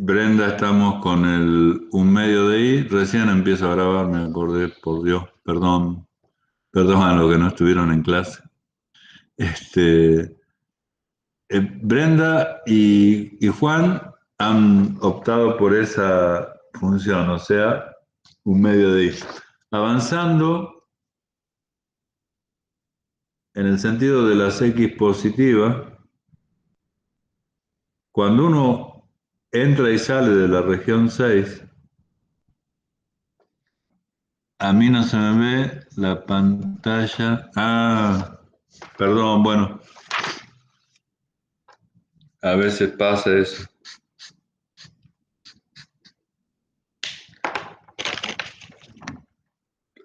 Brenda, estamos con el un medio de I. Recién empiezo a grabar, me acordé, por Dios, perdón, perdón a los que no estuvieron en clase. Este, Brenda y Juan han optado por esa función, o sea, un medio de I. Avanzando en el sentido de las X positivas, cuando uno entra y sale de la región 6, a mí no se me ve la pantalla. Ah, perdón, bueno, a veces pasa eso.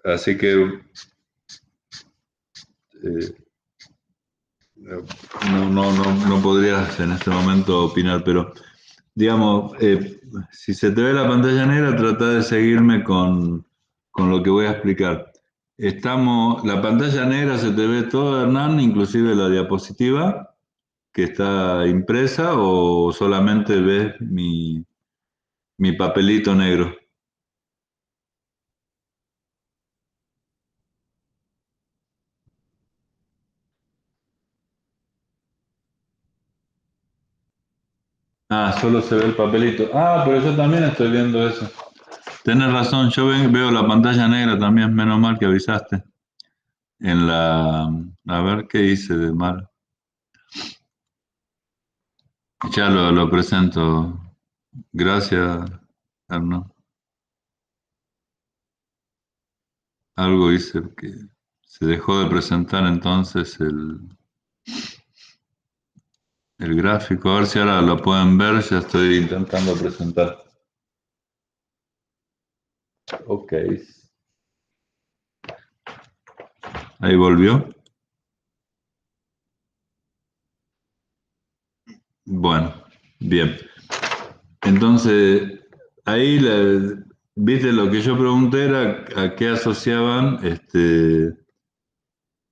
Así que eh, no podrías en este momento opinar, pero digamos, si se te ve la pantalla negra, trata de seguirme con lo que voy a explicar. La pantalla negra se te ve toda, Hernán, inclusive la diapositiva que está impresa, o solamente ves mi papelito negro. Ah, solo se ve el papelito. Ah, pero yo también estoy viendo eso. Tienes razón, veo la pantalla negra también, menos mal que avisaste. A ver qué hice de mal. Ya lo presento. Gracias, Hernán. Algo hice que se dejó de presentar entonces el gráfico. A ver si ahora lo pueden ver, ya estoy intentando presentar. Ok. Ahí volvió. Bueno, bien. Entonces, ahí viste lo que yo pregunté era a qué asociaban,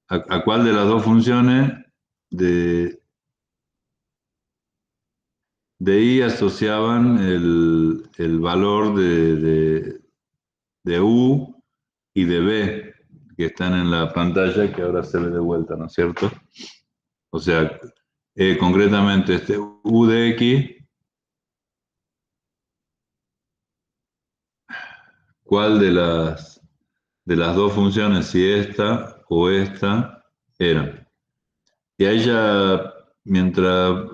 a cuál de las dos funciones de, de I asociaban el valor de U y de B, que están en la pantalla, que ahora se ve de vuelta, ¿no es cierto? O sea, concretamente U de X, ¿cuál de las dos funciones, si esta o esta, eran? Y ahí ya, mientras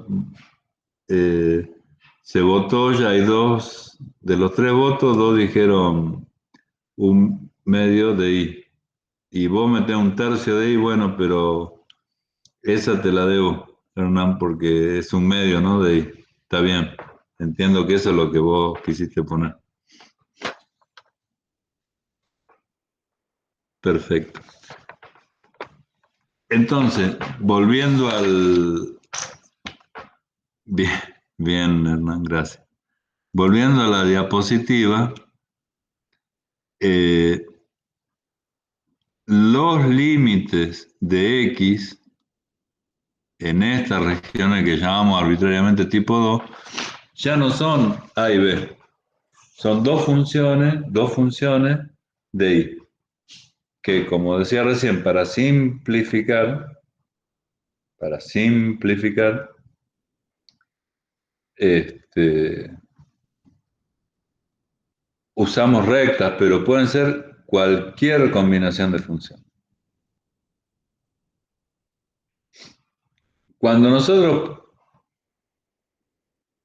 eh, se votó, ya hay dos, de los tres votos, dos dijeron un medio de I. Y vos metés un tercio de I, bueno, pero esa te la debo, Hernán, porque es un medio, ¿no? De I. Está bien, entiendo que eso es lo que vos quisiste poner. Perfecto. Entonces, volviendo al... Bien, bien, Hernán, gracias. Volviendo a la diapositiva, eh, los límites de X en estas regiones que llamamos arbitrariamente tipo 2 ya no son A y B, son dos funciones de Y, que como decía recién, para simplificar, este, usamos rectas, pero pueden ser cualquier combinación de funciones. Cuando nosotros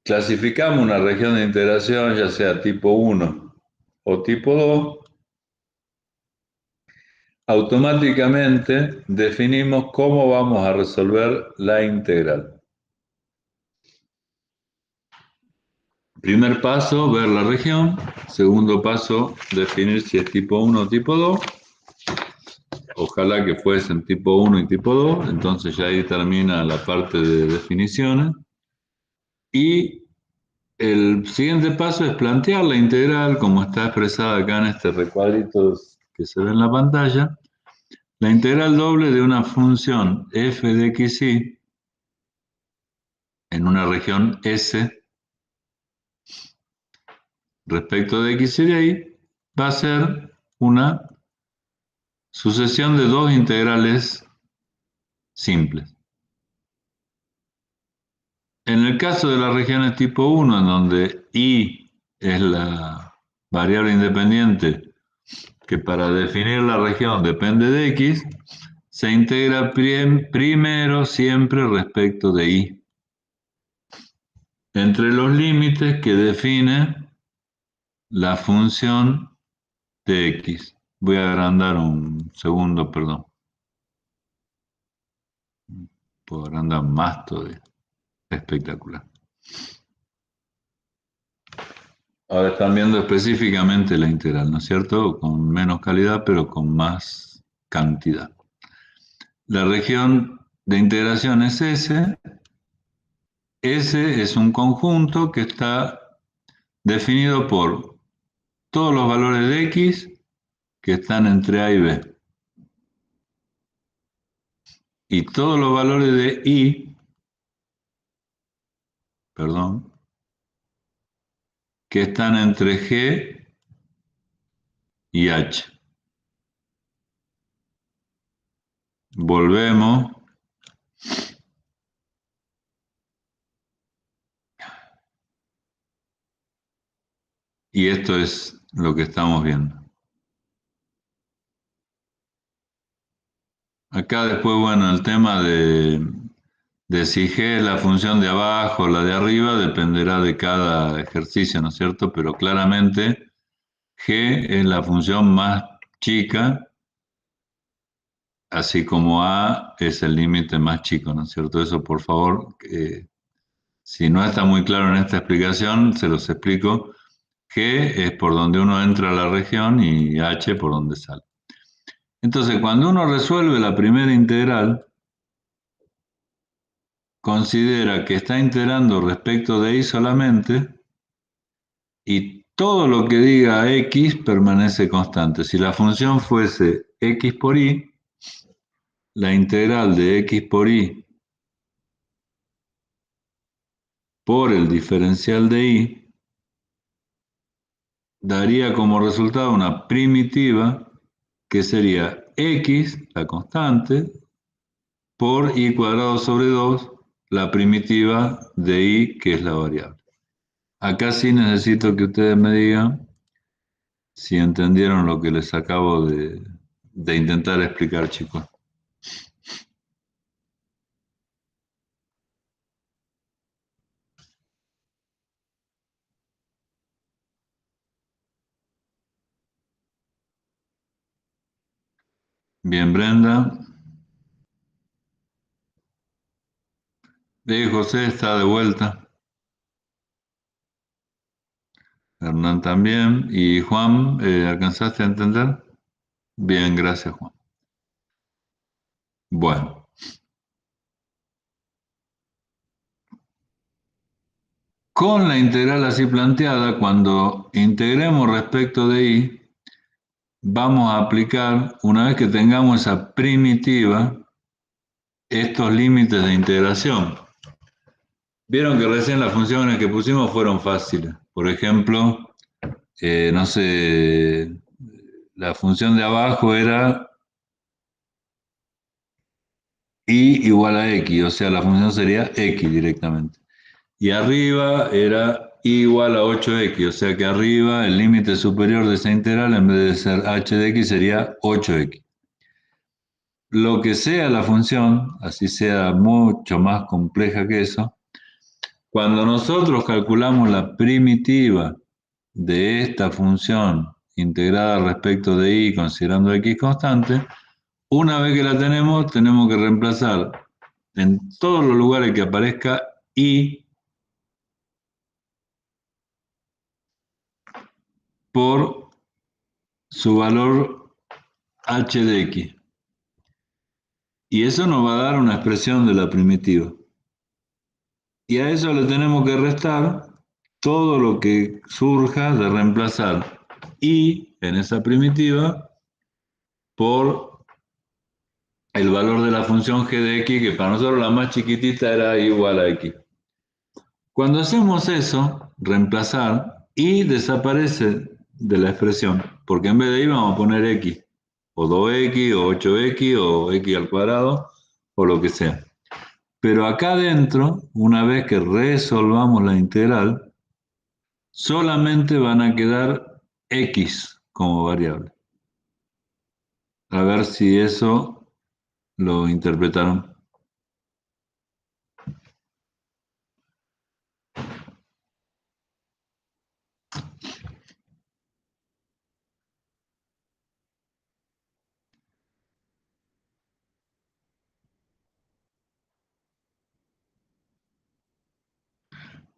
clasificamos una región de integración, ya sea tipo 1 o tipo 2, automáticamente definimos cómo vamos a resolver la integral. Primer paso, ver la región. Segundo paso, definir si es tipo 1 o tipo 2. Ojalá que fuesen tipo 1 y tipo 2. Entonces ya ahí termina la parte de definiciones. Y el siguiente paso es plantear la integral, como está expresada acá en este recuadrito que se ve en la pantalla. La integral doble de una función f de xy en una región S respecto de x sería y, va a ser una sucesión de dos integrales simples. En el caso de las regiones tipo 1, en donde y es la variable independiente que para definir la región depende de x, se integra primero siempre respecto de y, entre los límites que define la función de x. Voy a agrandar un segundo, perdón. Puedo agrandar más todavía. Espectacular. Ahora están viendo específicamente la integral, ¿no es cierto? Con menos calidad, pero con más cantidad. La región de integración es S. S es un conjunto que está definido por todos los valores de x que están entre A y B. Y todos los valores de y, perdón, que están entre G y H. Volvemos. Y esto es lo que estamos viendo. Acá después, bueno, el tema de si G es la función de abajo o la de arriba dependerá de cada ejercicio, ¿no es cierto? Pero claramente G es la función más chica, así como A es el límite más chico, ¿no es cierto? Eso, por favor, si no está muy claro en esta explicación, se los explico. G es por donde uno entra a la región y H por donde sale. Entonces, cuando uno resuelve la primera integral, considera que está integrando respecto de y solamente y todo lo que diga x permanece constante. Si la función fuese x por y, la integral de x por y por el diferencial de y daría como resultado una primitiva que sería x, la constante, por y cuadrado sobre 2, la primitiva de y, que es la variable. Acá sí necesito que ustedes me digan si entendieron lo que les acabo de intentar explicar, chicos. Bien, Brenda. José está de vuelta. Hernán también. Y Juan, ¿alcanzaste a entender? Bien, gracias, Juan. Bueno. Con la integral así planteada, cuando integremos respecto de y, vamos a aplicar, una vez que tengamos esa primitiva, estos límites de integración. Vieron que recién las funciones que pusimos fueron fáciles. Por ejemplo, no sé, la función de abajo era y igual a x, o sea, la función sería x directamente. Y arriba era y igual a 8x, o sea que arriba el límite superior de esa integral, en vez de ser h de x, sería 8x. Lo que sea la función, así sea mucho más compleja que eso, cuando nosotros calculamos la primitiva de esta función integrada respecto de y considerando x constante, una vez que la tenemos que reemplazar en todos los lugares que aparezca y por su valor h de x. Y eso nos va a dar una expresión de la primitiva. Y a eso le tenemos que restar todo lo que surja de reemplazar y en esa primitiva por el valor de la función g de x, que para nosotros la más chiquitita era igual a x. Cuando hacemos eso, reemplazar, y desaparece de la expresión, porque en vez de y vamos a poner x, o 2x, o 8x, o x al cuadrado, o lo que sea. Pero acá adentro, una vez que resolvamos la integral, solamente van a quedar x como variable. A ver si eso lo interpretaron.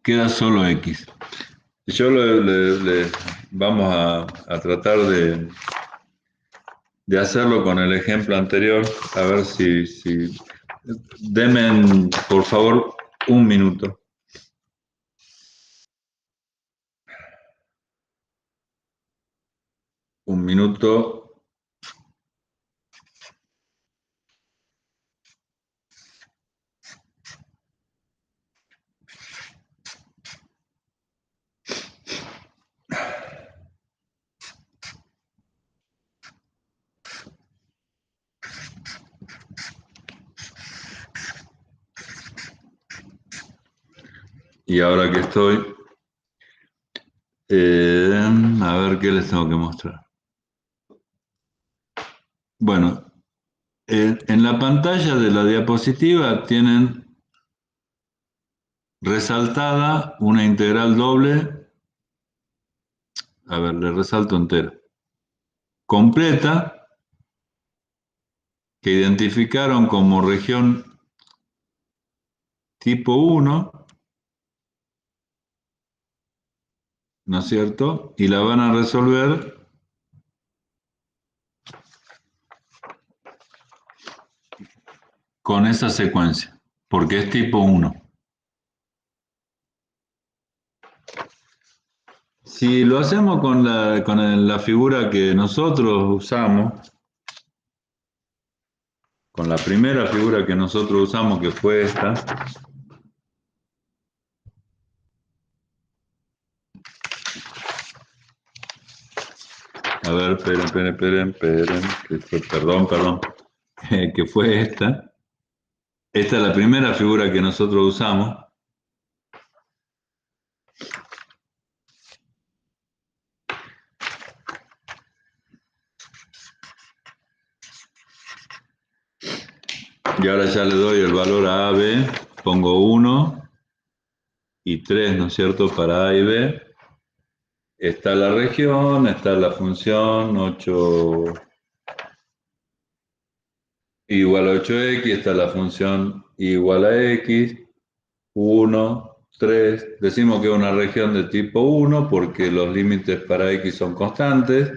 Queda solo x. Yo vamos a tratar de hacerlo con el ejemplo anterior, a ver si... Denme, por favor, un minuto. Un minuto. Y ahora que estoy, a ver qué les tengo que mostrar. Bueno, en la pantalla de la diapositiva tienen resaltada una integral doble, a ver, le resalto entera, completa, que identificaron como región tipo 1, ¿no es cierto? Y la van a resolver con esa secuencia, porque es tipo 1. Si lo hacemos con la figura que nosotros usamos, con la primera figura que nosotros usamos, que fue esta, a ver, esperen, perdón, que fue esta. Esta es la primera figura que nosotros usamos. Y ahora ya le doy el valor a A, B, pongo 1 y 3, ¿no es cierto?, para A y B. Está la región, está la función 8 igual a 8x, está la función igual a x, 1, 3. Decimos que es una región de tipo 1 porque los límites para x son constantes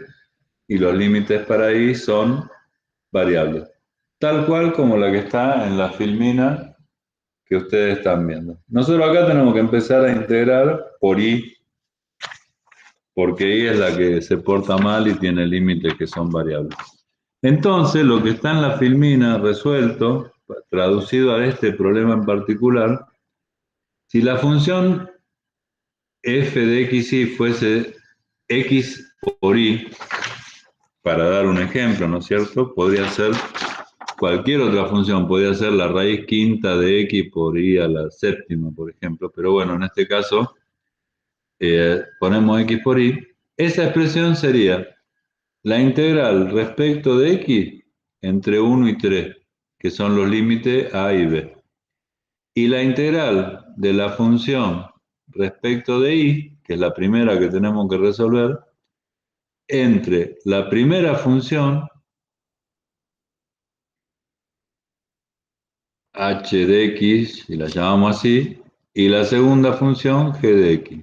y los límites para y son variables. Tal cual como la que está en la filmina que ustedes están viendo. Nosotros acá tenemos que empezar a integrar por y, porque y es la que se porta mal y tiene límites que son variables. Entonces, lo que está en la filmina resuelto, traducido a este problema en particular, si la función f de x y fuese x por y, para dar un ejemplo, ¿no es cierto? Podría ser cualquier otra función, podría ser la raíz quinta de x por y a la séptima, por ejemplo, pero bueno, en este caso ponemos x por y. Esa expresión sería la integral respecto de x entre 1 y 3, que son los límites a y b. Y la integral de la función respecto de y, que es la primera que tenemos que resolver, entre la primera función h de x, y la llamamos así, y la segunda función g de x.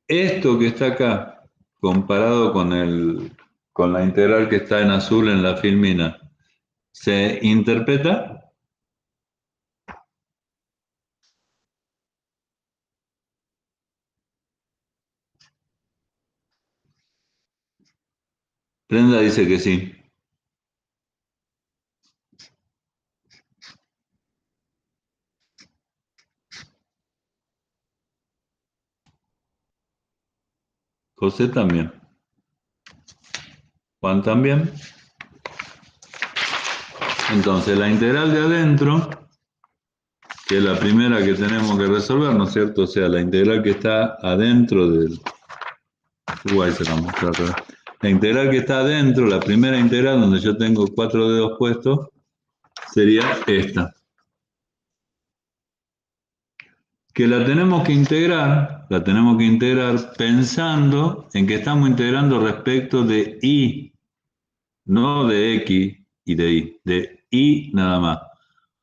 Esto que está acá, comparado con la integral que está en azul en la filmina, ¿se interpreta? Brenda dice que sí. José también. Juan también. Entonces, la integral de adentro, que es la primera que tenemos que resolver, ¿no es cierto? O sea, la integral que está adentro del... Ahí se la muestra otra vez. La integral que está adentro, la primera integral donde yo tengo 4 dedos puestos, sería esta. Que la tenemos que integrar pensando en que estamos integrando respecto de y, no de x y de y nada más.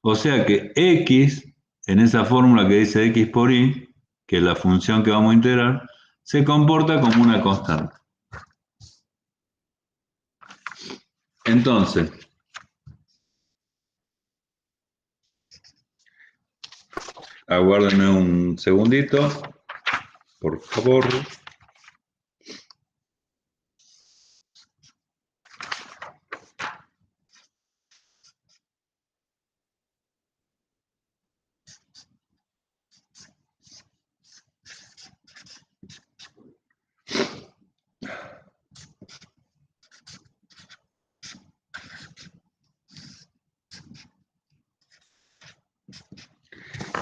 O sea que x, en esa fórmula que dice x por y, que es la función que vamos a integrar, se comporta como una constante. Entonces, aguárdenme un segundito, por favor.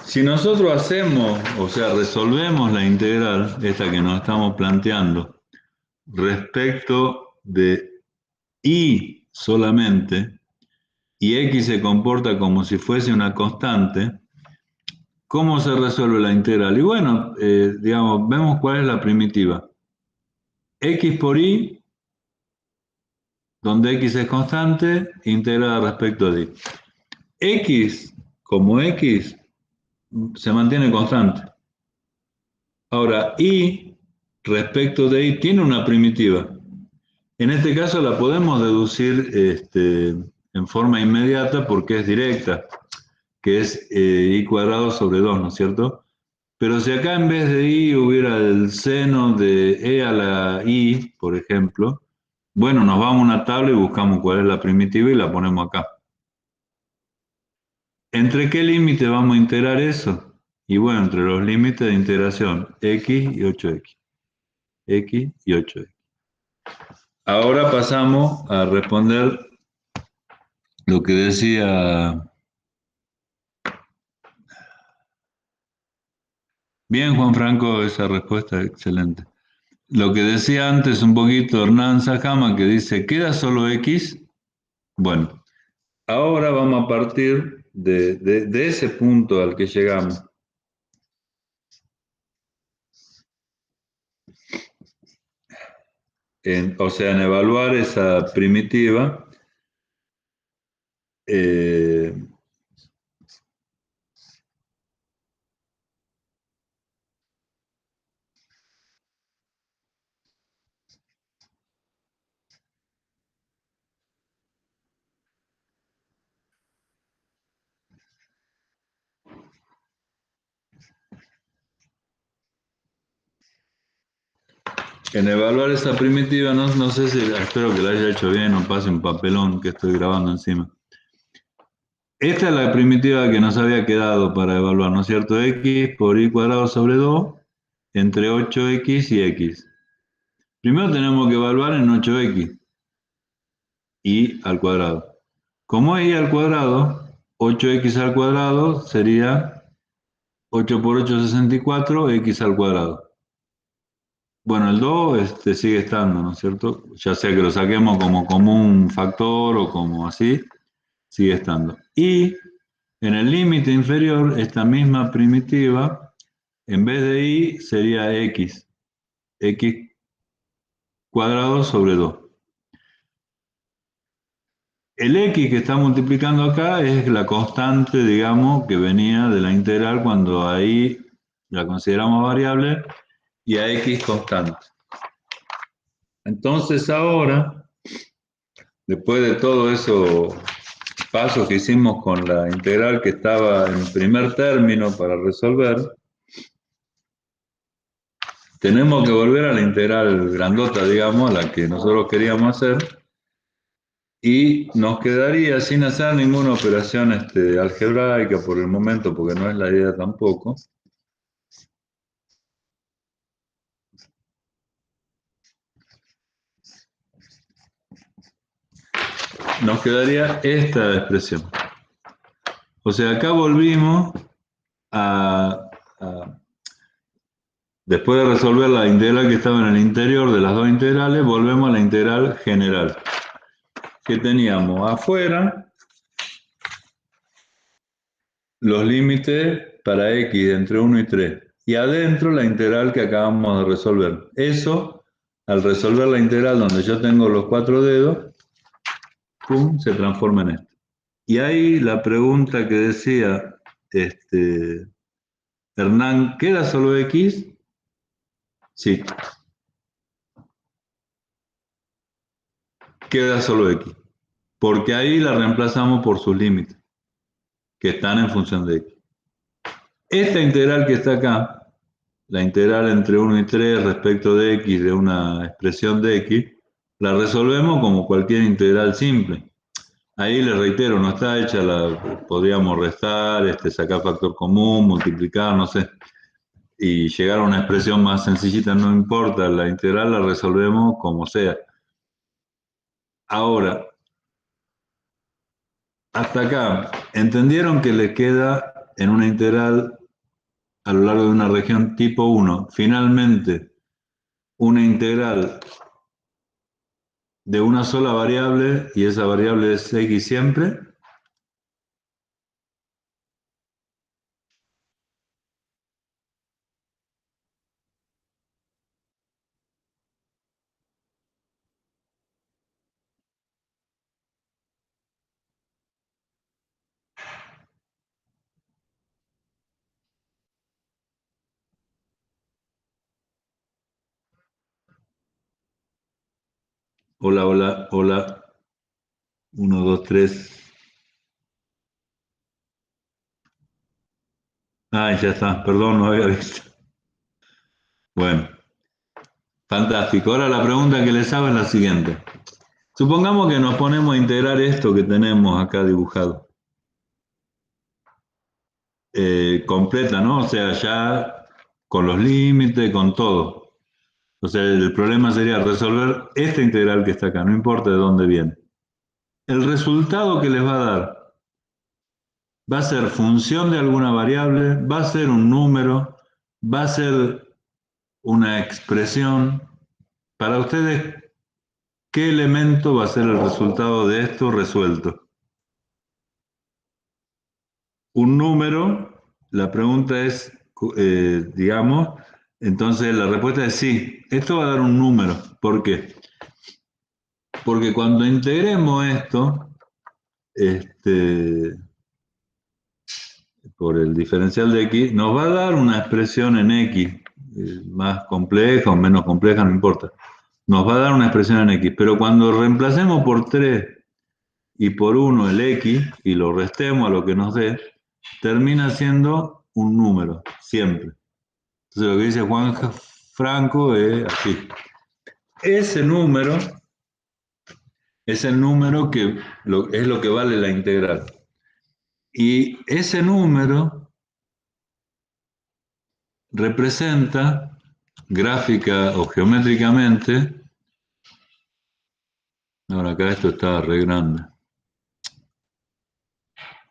Si nosotros hacemos, o sea, resolvemos la integral, esta que nos estamos planteando, respecto de y solamente, y x se comporta como si fuese una constante, ¿cómo se resuelve la integral? Y bueno, digamos, vemos cuál es la primitiva. X por y, donde x es constante, integrada respecto de y. X, como x, se mantiene constante. Ahora, y respecto de y tiene una primitiva. En este caso la podemos deducir en forma inmediata porque es directa, que es y cuadrado sobre 2, ¿no es cierto? Pero si acá en vez de y hubiera el seno de e a la i, por ejemplo, bueno, nos vamos a una tabla y buscamos cuál es la primitiva y la ponemos acá. ¿Entre qué límite vamos a integrar eso? Y bueno, entre los límites de integración x y 8x. X y 8x. Ahora pasamos a responder lo que decía... Bien, Juan Franco, esa respuesta es excelente. Lo que decía antes un poquito Hernán Sajama, que dice, ¿queda solo X? Bueno, ahora vamos a partir de ese punto al que llegamos. O sea, en evaluar esa primitiva, esa primitiva, no sé si, espero que la haya hecho bien, no pase un papelón que estoy grabando encima. Esta es la primitiva que nos había quedado para evaluar, ¿no es cierto? X por y cuadrado sobre 2 entre 8x y x. Primero tenemos que evaluar en 8x, y al cuadrado. Como es y al cuadrado, 8x al cuadrado sería 8 por 8, 64, x al cuadrado. Bueno, el 2 sigue estando, ¿no es cierto? Ya sea que lo saquemos como común factor o como así, sigue estando. Y en el límite inferior, esta misma primitiva, en vez de y, sería x cuadrado sobre 2. El x que está multiplicando acá es la constante, digamos, que venía de la integral cuando ahí la consideramos variable y a x constante. Entonces ahora, después de todos esos pasos que hicimos con la integral que estaba en primer término para resolver, tenemos que volver a la integral grandota, digamos, a la que nosotros queríamos hacer, y nos quedaría sin hacer ninguna operación algebraica por el momento, porque no es la idea tampoco. nos quedaría esta expresión. O sea, acá volvimos después de resolver la integral que estaba en el interior de las dos integrales, volvemos a la integral general, que teníamos afuera los límites para x entre 1 y 3, y adentro la integral que acabamos de resolver. Eso, al resolver la integral donde yo tengo los 4 dedos, ¡pum!, se transforma en esto. Y ahí la pregunta que decía Hernán, ¿queda solo x? Sí. Queda solo x. Porque ahí la reemplazamos por sus límites, que están en función de x. Esta integral que está acá, la integral entre 1 y 3 respecto de x de una expresión de x, la resolvemos como cualquier integral simple. Ahí les reitero, no está hecha podríamos restar, sacar factor común, multiplicar, no sé, y llegar a una expresión más sencillita, no importa, la integral la resolvemos como sea. Ahora, hasta acá, ¿entendieron que le queda en una integral a lo largo de una región tipo 1, finalmente, una integral de una sola variable, y esa variable es x siempre? Hola, hola, hola. 1, 2, 3. Ah, ya está, perdón, no había visto. Bueno, fantástico. Ahora la pregunta que les hago es la siguiente. Supongamos que nos ponemos a integrar esto que tenemos acá dibujado. Completa, ¿no? O sea, ya con los límites, con todo. O sea, el problema sería resolver esta integral que está acá, no importa de dónde viene. El resultado que les va a dar va a ser función de alguna variable, va a ser un número, va a ser una expresión. Para ustedes, ¿qué elemento va a ser el resultado de esto resuelto? Un número, la pregunta es, digamos, entonces la respuesta es sí, esto va a dar un número. ¿Por qué? Porque cuando integremos esto, por el diferencial de x, nos va a dar una expresión en x, más compleja o menos compleja, no importa. Nos va a dar una expresión en x, pero cuando reemplacemos por 3 y por 1 el x y lo restemos a lo que nos dé, termina siendo un número, siempre. Entonces lo que dice Juan Franco es así. Ese número es el número que es lo que vale la integral. Y ese número representa gráfica o geométricamente, ahora acá esto está re grande,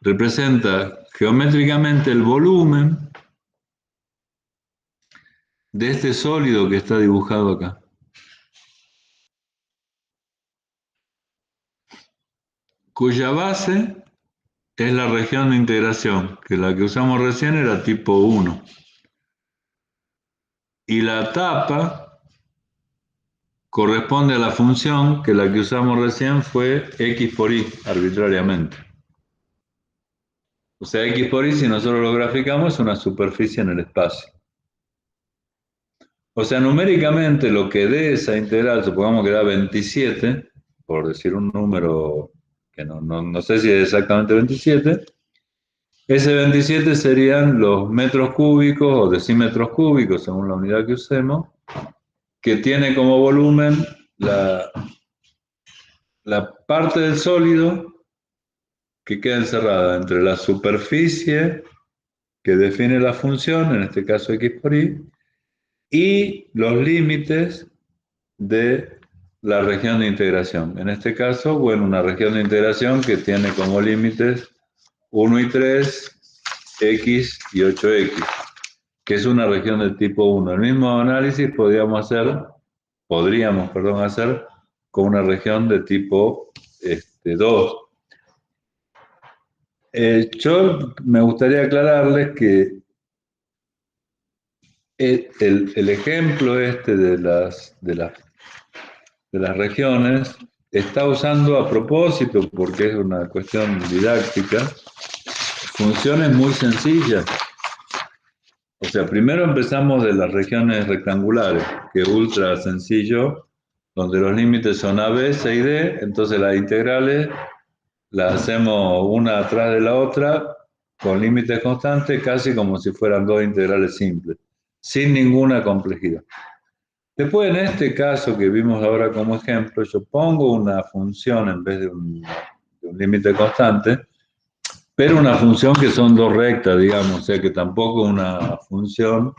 representa geométricamente el volumen de este sólido que está dibujado acá. Cuya base es la región de integración, que la que usamos recién era tipo 1. Y la tapa corresponde a la función que la que usamos recién fue x por y, arbitrariamente. O sea, x por y, si nosotros lo graficamos, es una superficie en el espacio. O sea, numéricamente lo que dé esa integral, supongamos que da 27, por decir un número que no sé si es exactamente 27, ese 27 serían los metros cúbicos o decímetros cúbicos, según la unidad que usemos, que tiene como volumen la parte del sólido que queda encerrada entre la superficie que define la función, en este caso x por y los límites de la región de integración. En este caso, bueno, una región de integración que tiene como límites 1 y 3, x y 8x, que es una región de tipo 1. El mismo análisis podríamos, perdón, hacer con una región de tipo 2. Yo me gustaría aclararles que el ejemplo de las regiones está usando a propósito, porque es una cuestión didáctica, funciones muy sencillas. O sea, primero empezamos de las regiones rectangulares, que es ultra sencillo, donde los límites son A, B, C y D, entonces las integrales las hacemos una atrás de la otra, con límites constantes, casi como si fueran dos integrales simples, sin ninguna complejidad. Después, en este caso que vimos ahora como ejemplo, yo pongo una función en vez de un límite constante, pero una función que son dos rectas, digamos, o sea que tampoco una función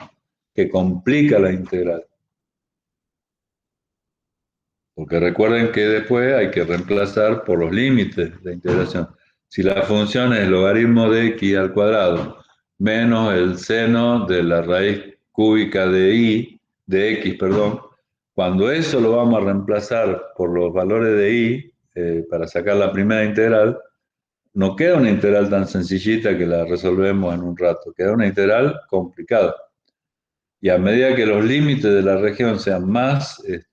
que complica la integral. Porque recuerden que después hay que reemplazar por los límites de integración. Si la función es logaritmo de x al cuadrado menos el seno de la raíz cúbica de x, perdón, cuando eso lo vamos a reemplazar por los valores de y para sacar la primera integral, no queda una integral tan sencillita que la resolvemos en un rato, queda una integral complicada. Y a medida que los límites de la región sean más eh,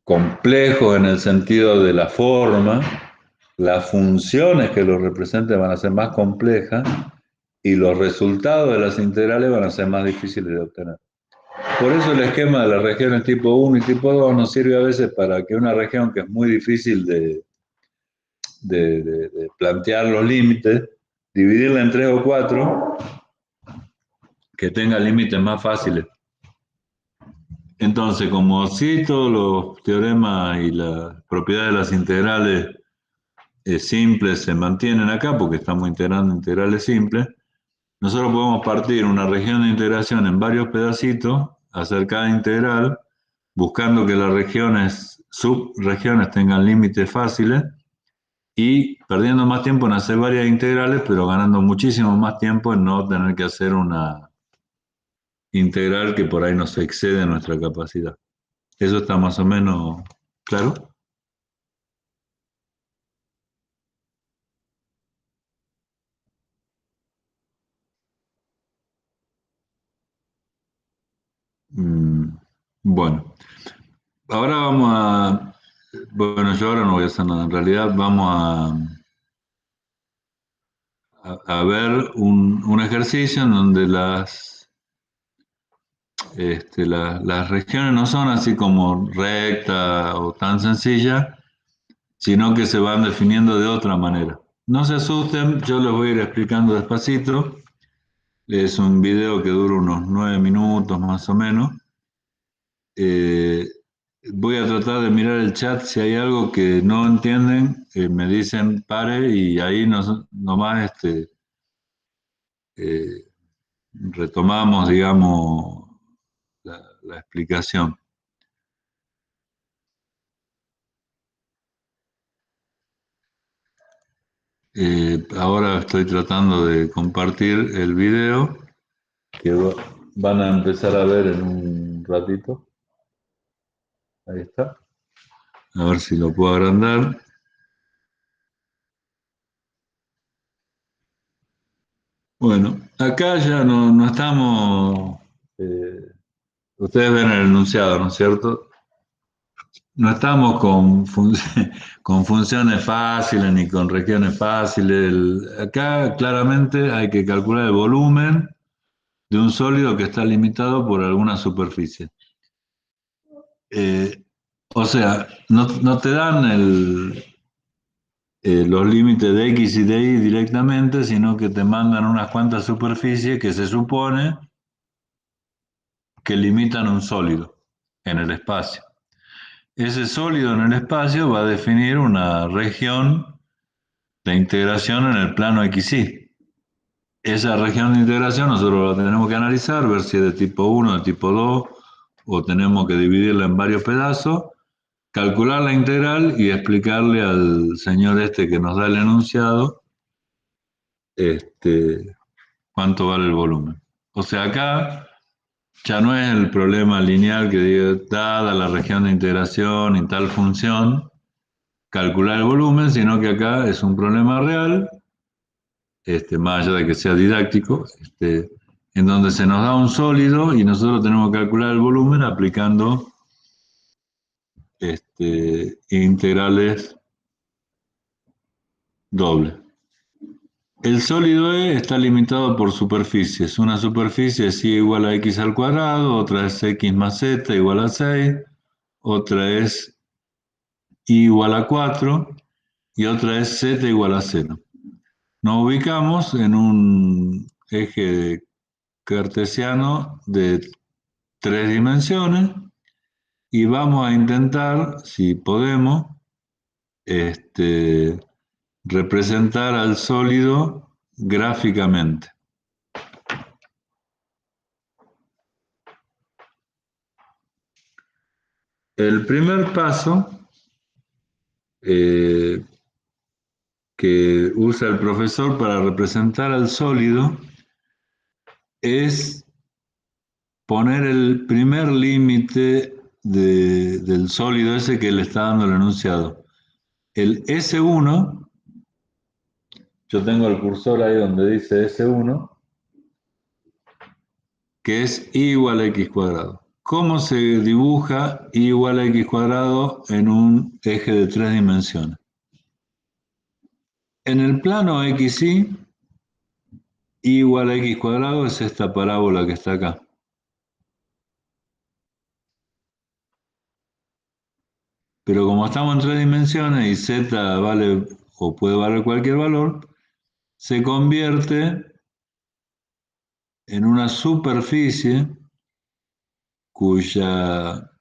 complejos en el sentido de la forma, las funciones que los representen van a ser más complejas y los resultados de las integrales van a ser más difíciles de obtener. Por eso el esquema de las regiones tipo 1 y tipo 2 nos sirve a veces para que una región que es muy difícil de plantear los límites, dividirla en 3 o 4, que tenga límites más fáciles. Entonces, como sí todos los teoremas y las propiedades de las integrales simples se mantienen acá, porque estamos integrando integrales simples, nosotros podemos partir una región de integración en varios pedacitos, hacer cada integral, buscando que las subregiones tengan límites fáciles y perdiendo más tiempo en hacer varias integrales, pero ganando muchísimo más tiempo en no tener que hacer una integral que por ahí nos excede nuestra capacidad. ¿Eso está más o menos claro? Mm, bueno, ahora bueno, yo ahora no voy a hacer nada, en realidad vamos a ver un ejercicio en donde las regiones no son así como rectas o tan sencillas, sino que se van definiendo de otra manera. No se asusten, yo les voy a ir explicando despacito. Es un video que dura unos 9 minutos más o menos. Eh, Voy a tratar de mirar el chat. Si hay algo que no entienden, me dicen pare y ahí nomás eh, retomamos, digamos, la explicación. Ahora estoy tratando de compartir el video que van a empezar a ver en un ratito. Ahí está. A ver si lo puedo agrandar. Bueno, acá ya no estamos. eh, Ustedes ven el enunciado, ¿no es cierto? No estamos con funciones fáciles ni con regiones fáciles. Acá claramente hay que calcular el volumen de un sólido que está limitado por alguna superficie. Eh, o sea, no te dan los límites de X y de Y directamente, sino que te mandan unas cuantas superficies que se supone que limitan un sólido en el espacio. Ese sólido en el espacio va a definir una región de integración en el plano XY. esa región de integración nosotros la tenemos que analizar, ver si es de tipo 1, de tipo 2, o tenemos que dividirla en varios pedazos, calcular la integral y explicarle al señor este que nos da el enunciado cuánto vale el volumen. O sea, acá ya no es el problema lineal que diga, dada la región de integración y tal función, calcular el volumen, sino que acá es un problema real, más allá de que sea didáctico, en donde se nos da un sólido y nosotros tenemos que calcular el volumen aplicando integrales dobles. El sólido E está limitado por superficies. Una superficie es y igual a x al cuadrado, otra es x más z igual a 6, otra es y igual a 4 y otra es z igual a 0. Nos ubicamos en un eje cartesiano de 3 dimensiones y vamos a intentar, si podemos, representar al sólido gráficamente. El primer paso que usa el profesor para representar al sólido es poner el primer límite del sólido ese que le está dando el enunciado. El S1, yo tengo el cursor ahí donde dice S1, que es y igual a x cuadrado. ¿Cómo se dibuja y igual a x cuadrado en un eje de 3 dimensiones? En el plano XY, y igual a x cuadrado es esta parábola que está acá. Pero como estamos en 3 dimensiones y z vale o puede valer cualquier valor, se convierte en una superficie cuya,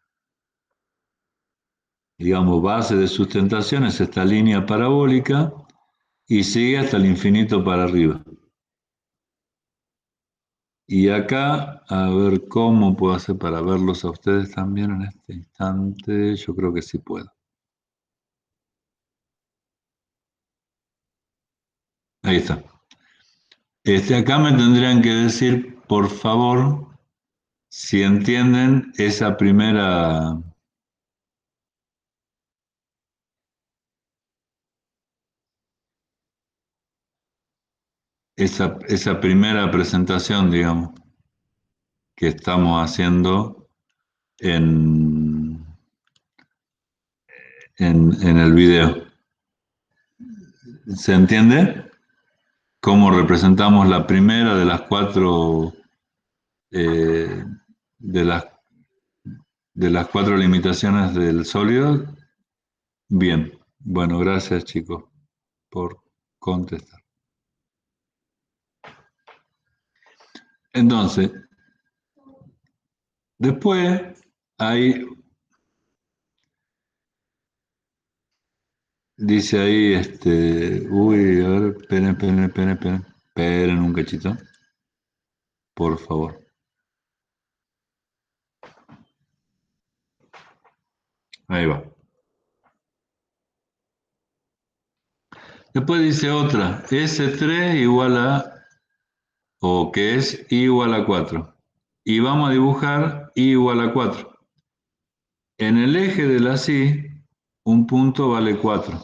digamos, base de sustentación es esta línea parabólica y sigue hasta el infinito para arriba. Y acá, a ver cómo puedo hacer para verlos a ustedes también en este instante. Yo creo que sí puedo. Ahí está. Acá me tendrían que decir, por favor, si entienden esa primera presentación, digamos, que estamos haciendo en, en el video. ¿Se entiende? ¿Cómo representamos la primera de las cuatro eh, de las, de las cuatro limitaciones del sólido? Bien. Bueno, gracias chicos por contestar. Entonces, después hay, dice ahí, uy, a ver, esperen un cachito, por favor. Ahí va. Después dice otra, S3 igual a, o que es I igual a 4. Y vamos a dibujar I igual a 4. En el eje de la Y, un punto vale 4.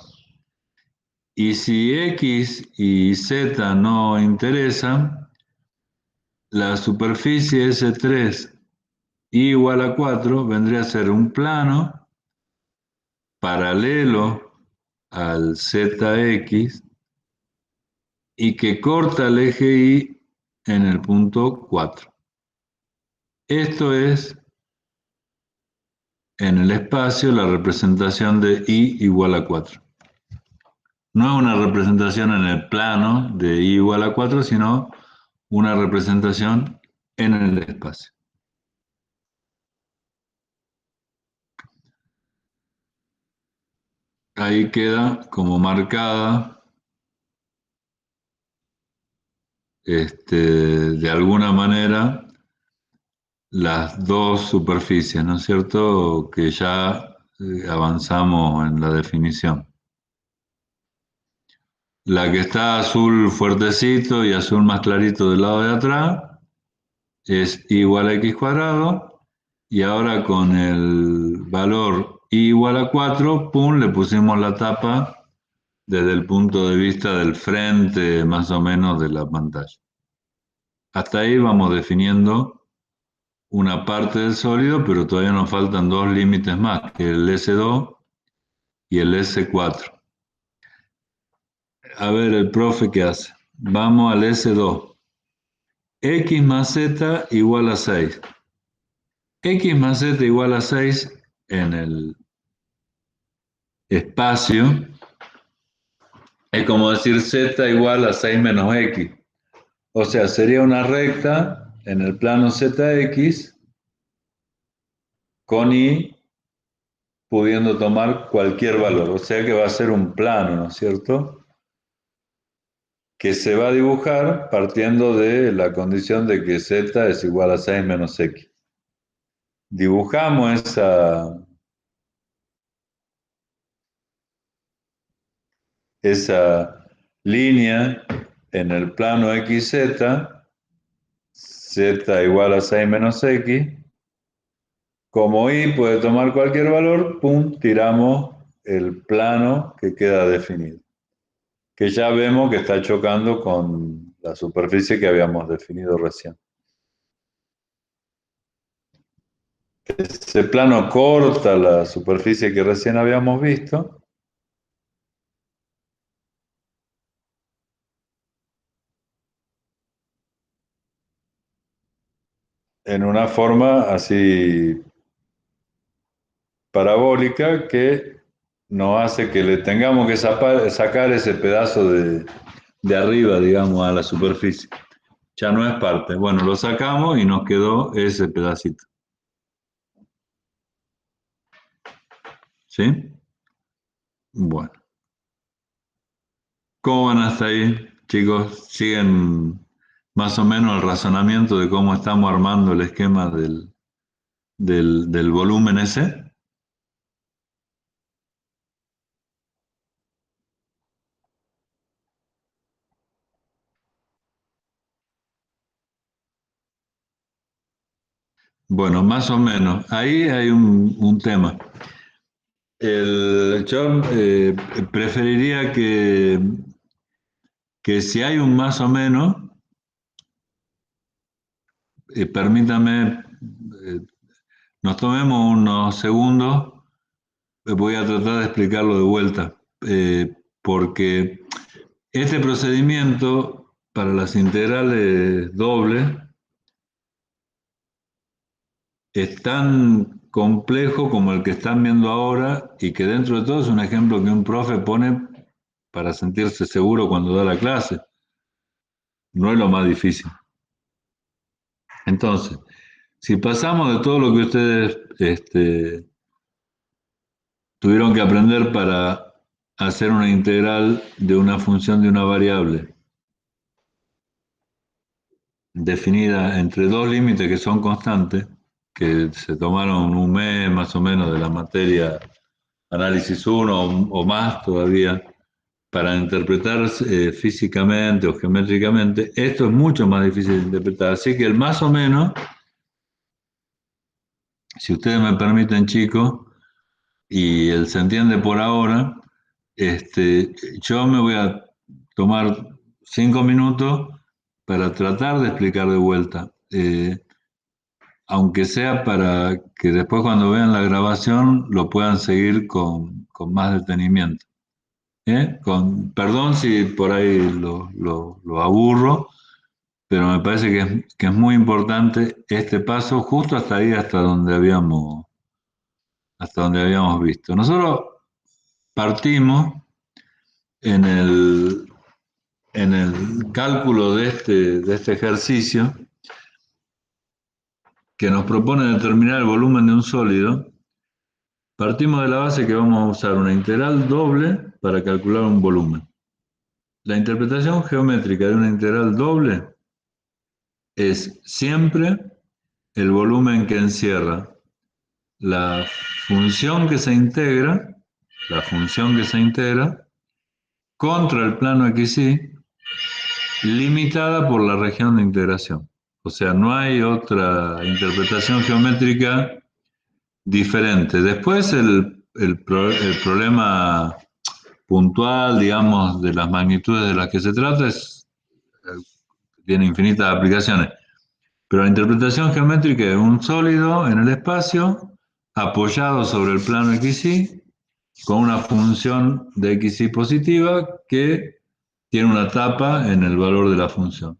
Y si X y Z no interesan, la superficie S3 I igual a 4 vendría a ser un plano paralelo al ZX y que corta el eje Y en el punto 4. Esto es en el espacio la representación de I igual a 4. No es una representación en el plano de I igual a 4, sino una representación en el espacio. Ahí queda como marcada de alguna manera las dos superficies, ¿no es cierto? Que ya avanzamos en la definición. La que está azul fuertecito y azul más clarito del lado de atrás es I igual a x cuadrado, y ahora con el valor I igual a 4, pum, le pusimos la tapa desde el punto de vista del frente más o menos de la pantalla. Hasta ahí vamos definiendo una parte del sólido, pero todavía nos faltan dos límites más, que el S2 y el S4. A ver, el profe, ¿qué hace? Vamos al S2. X más Z igual a 6. X más Z igual a 6 en el espacio es como decir Z igual a 6 menos X. O sea, sería una recta en el plano ZX con Y pudiendo tomar cualquier valor. O sea que va a ser un plano, ¿no es cierto? Que se va a dibujar partiendo de la condición de que Z es igual a 6 menos X. Dibujamos esa línea en el plano XZ, Z igual a 6 menos X. Como Y puede tomar cualquier valor, pum, tiramos el plano que queda definido, que ya vemos que está chocando con la superficie que habíamos definido recién. Ese plano corta la superficie que recién habíamos visto en una forma así parabólica que nos hace que le tengamos que sacar ese pedazo de arriba, digamos, a la superficie. Ya no es parte. Bueno, lo sacamos y nos quedó ese pedacito. ¿Sí? Bueno. ¿Cómo van hasta ahí, chicos? ¿Siguen más o menos el razonamiento de cómo estamos armando el esquema del volumen ese? Bueno, más o menos. Ahí hay un tema. Yo preferiría que si hay un más o menos, permítame, eh, nos tomemos unos segundos, voy a tratar de explicarlo de vuelta, porque este procedimiento para las integrales dobles es tan complejo como el que están viendo ahora y que dentro de todo es un ejemplo que un profe pone para sentirse seguro cuando da la clase. No es lo más difícil. Entonces, si pasamos de todo lo que ustedes tuvieron que aprender para hacer una integral de una función de una variable definida entre dos límites que son constantes, que se tomaron un mes más o menos de la materia análisis 1 o más todavía, para interpretar físicamente o geométricamente, esto es mucho más difícil de interpretar. Así que el más o menos, si ustedes me permiten, chicos, y él se entiende por ahora, yo me voy a tomar 5 minutos para tratar de explicar de vuelta, aunque sea para que después cuando vean la grabación lo puedan seguir con más detenimiento. Perdón si por ahí lo aburro, pero me parece que es muy importante este paso justo hasta ahí, hasta donde habíamos visto. Nosotros partimos en en el cálculo de este ejercicio que nos propone determinar el volumen de un sólido. Partimos de la base que vamos a usar una integral doble para calcular un volumen. la interpretación geométrica de una integral doble es siempre el volumen que encierra la función que se integra, contra el plano XY, limitada por la región de integración. O sea, no hay otra interpretación geométrica diferente. Después el problema puntual, digamos, de las magnitudes de las que se trata tiene infinitas aplicaciones. Pero la interpretación geométrica es un sólido en el espacio apoyado sobre el plano XY con una función de XY positiva que tiene una tapa en el valor de la función.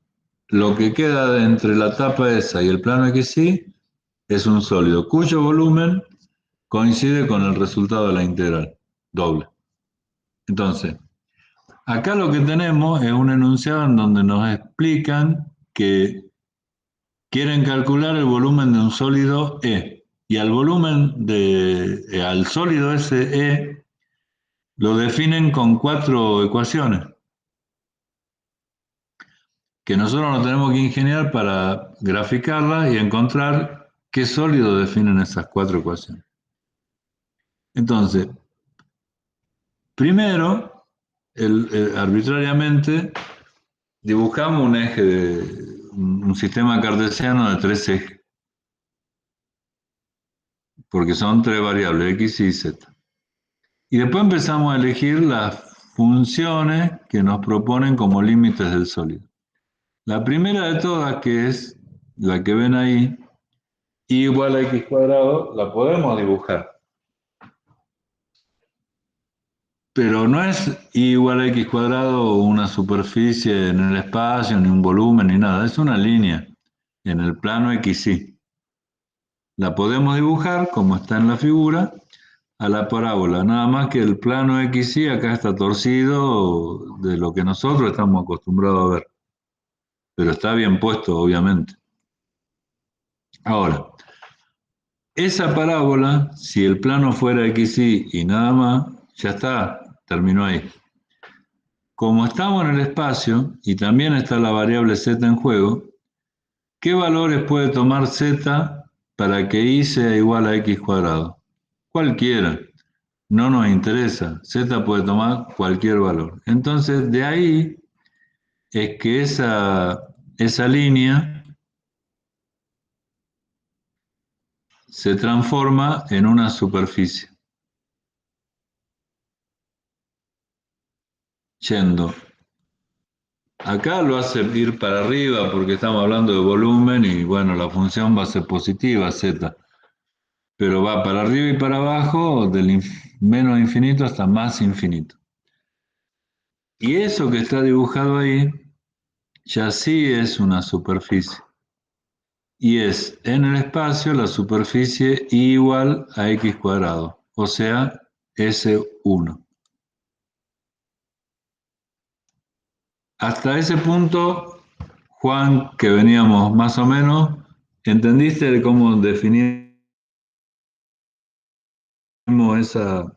Lo que queda entre la tapa esa y el plano XY es un sólido cuyo volumen coincide con el resultado de la integral doble. Entonces, acá lo que tenemos es un enunciado en donde nos explican que quieren calcular el volumen de un sólido E. Y al al sólido ese E lo definen con 4 ecuaciones que nosotros nos tenemos que ingeniar para graficarlas y encontrar qué sólido definen esas 4 ecuaciones. Entonces, primero, arbitrariamente, dibujamos un eje un sistema cartesiano de 3 ejes, porque son 3 variables, X y Z. Y después empezamos a elegir las funciones que nos proponen como límites del sólido. La primera de todas, que es la que ven ahí, y igual a x cuadrado, la podemos dibujar. Pero no es y igual a x cuadrado una superficie en el espacio, ni un volumen, ni nada. Es una línea en el plano XY. La podemos dibujar, como está en la figura, a la parábola. Nada más que el plano XY acá está torcido de lo que nosotros estamos acostumbrados a ver. Pero está bien puesto, obviamente. Ahora, esa parábola, si el plano fuera XY y nada más, ya está, terminó ahí. Como estamos en el espacio y también está la variable z en juego, ¿qué valores puede tomar z para que y sea igual a x cuadrado? Cualquiera, no nos interesa, z puede tomar cualquier valor. Entonces, de ahí es que esa línea se transforma en una superficie, yendo. Acá lo hace ir para arriba porque estamos hablando de volumen y bueno, la función va a ser positiva, z. Pero va para arriba y para abajo, del menos infinito hasta más infinito. Y eso que está dibujado ahí, ya sí es una superficie. Y es en el espacio la superficie igual a x cuadrado, o sea, S1. Hasta ese punto, Juan, que veníamos más o menos, ¿entendiste de cómo definimos esa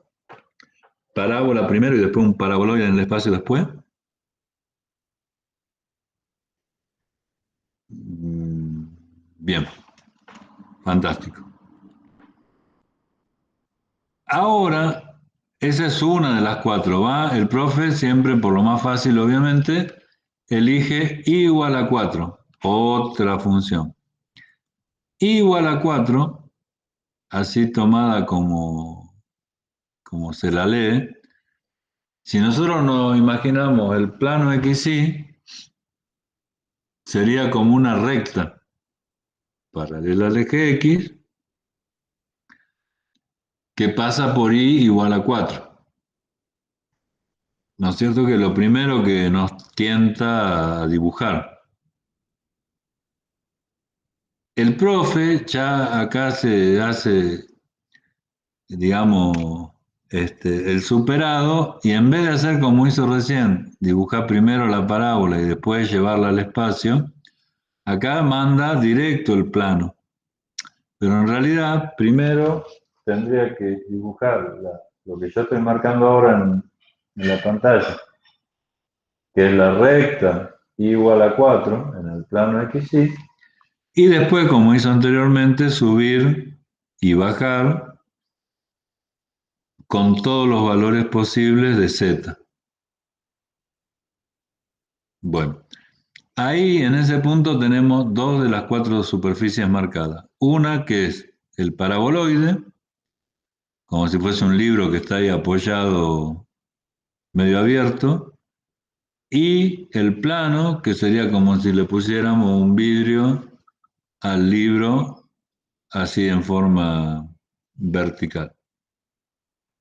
parábola primero y después un paraboloide en el espacio después? Bien, fantástico. Ahora, esa es una de las 4, ¿va? El profe siempre, por lo más fácil, obviamente, elige y igual a 4, otra función. Y igual a 4, así tomada como se la lee, si nosotros nos imaginamos el plano XY, sería como una recta paralela al eje X que pasa por Y igual a 4. ¿No es cierto que lo primero que nos tienta a dibujar? El profe ya acá se hace, digamos, el superado y en vez de hacer como hizo recién, dibujar primero la parábola y después llevarla al espacio, acá manda directo el plano. Pero en realidad, primero tendría que dibujar lo que yo estoy marcando ahora en la pantalla. que es la recta igual a 4 en el plano XY, y después, como hizo anteriormente, subir y bajar con todos los valores posibles de Z. Bueno, ahí en ese punto tenemos dos de las cuatro superficies marcadas. Una que es el paraboloide, como si fuese un libro que está ahí apoyado medio abierto, y el plano, que sería como si le pusiéramos un vidrio al libro así en forma vertical.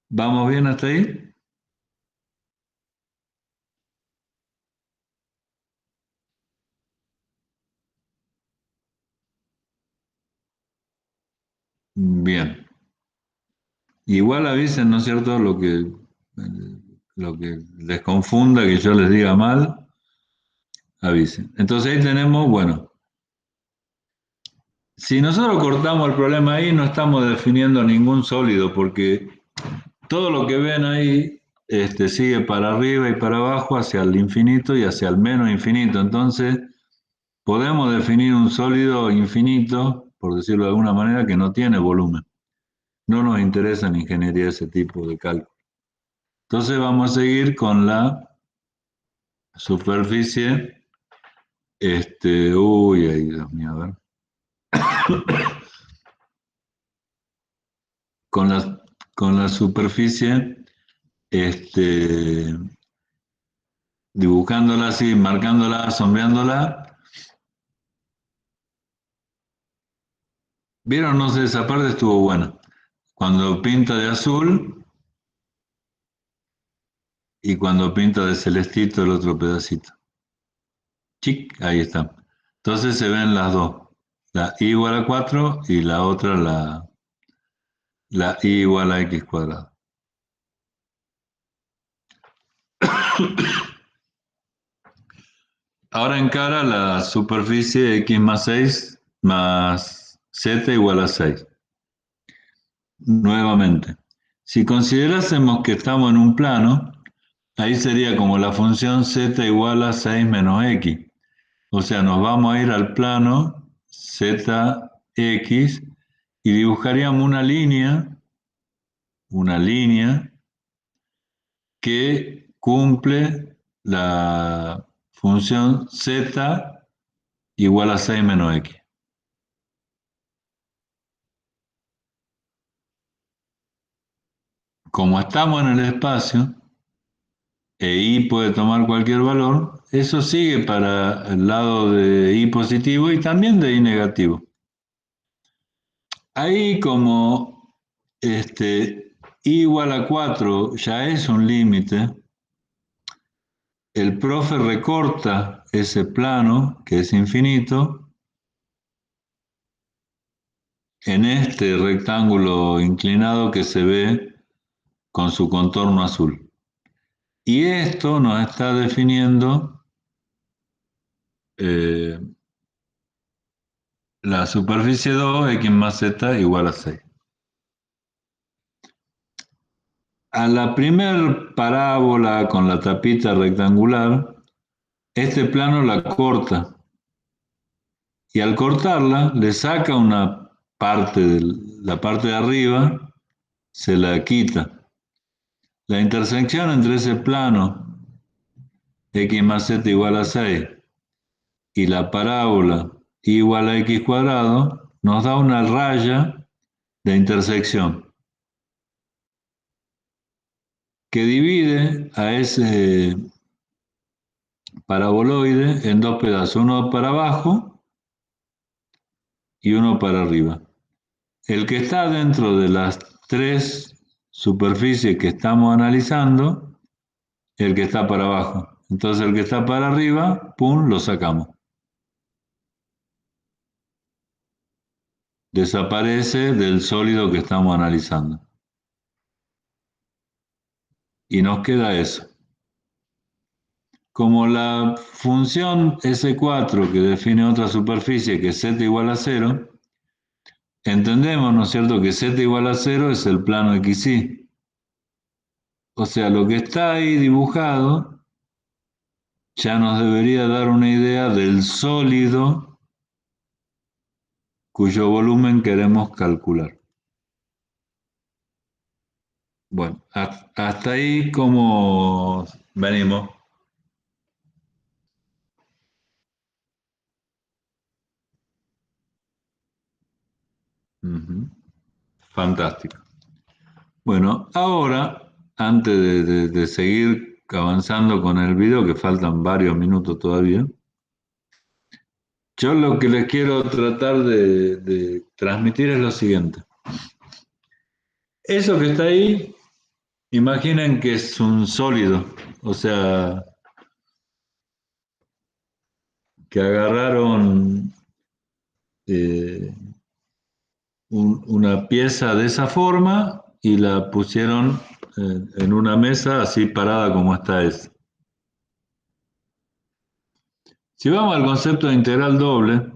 ¿Vamos bien hasta ahí? Bien. Igual avisen, ¿no es cierto?, lo que les confunda, que yo les diga mal, avisen. Entonces ahí tenemos, bueno, si nosotros cortamos el problema ahí, no estamos definiendo ningún sólido, porque todo lo que ven ahí sigue para arriba y para abajo, hacia el infinito y hacia el menos infinito. Entonces, podemos definir un sólido infinito, por decirlo de alguna manera, que no tiene volumen. No nos interesa en ingeniería ese tipo de cálculo. Entonces vamos a seguir con la superficie, uy, ay, Dios mío, a ver. Con con la superficie, este, dibujándola así, marcándola, sombreándola. ¿Vieron? No sé, esa parte estuvo buena. Cuando pinta de azul y cuando pinta de celestito el otro pedacito. Chic, ahí está. Entonces se ven las dos. La I igual a 4 y la otra la I igual a X cuadrado. Ahora encara la superficie X más 6 más Z igual a 6. Nuevamente, si considerásemos que estamos en un plano, ahí sería como la función Z igual a 6 menos X. O sea, nos vamos a ir al plano ZX y dibujaríamos una línea que cumple la función Z igual a 6 menos X. Como estamos en el espacio, e I puede tomar cualquier valor, eso sigue para el lado de I positivo y también de I negativo. Ahí como I igual a 4 ya es un límite, el profe recorta ese plano, que es infinito, en este rectángulo inclinado que se ve con su contorno azul. Y esto nos está definiendo eh, la superficie 2, X más Z igual a 6. A la primer parábola con la tapita rectangular, este plano la corta y al cortarla le saca una parte de la parte de arriba, se la quita. La intersección entre ese plano X más Z igual a 6 y la parábola Y igual a X cuadrado nos da una raya de intersección que divide a ese paraboloide en dos pedazos, uno para abajo y uno para arriba. El que está dentro de las tres superficies que estamos analizando, el que está para abajo. Entonces el que está para arriba, pum, lo sacamos. Desaparece del sólido que estamos analizando. Y nos queda eso. Como la función S4 que define otra superficie que es Z igual a 0, entendemos, ¿no es cierto?, que Z igual a 0 es el plano XY. O sea, lo que está ahí dibujado ya nos debería dar una idea del sólido cuyo volumen queremos calcular. Bueno, hasta ahí como venimos. Ujú. Fantástico. Bueno, ahora, antes de seguir avanzando con el video, que faltan varios minutos todavía, yo lo que les quiero tratar de transmitir es lo siguiente. Eso que está ahí, imaginen que es un sólido, o sea, que agarraron eh, una pieza de esa forma y la pusieron en una mesa así parada como está esa. Si vamos al concepto de integral doble,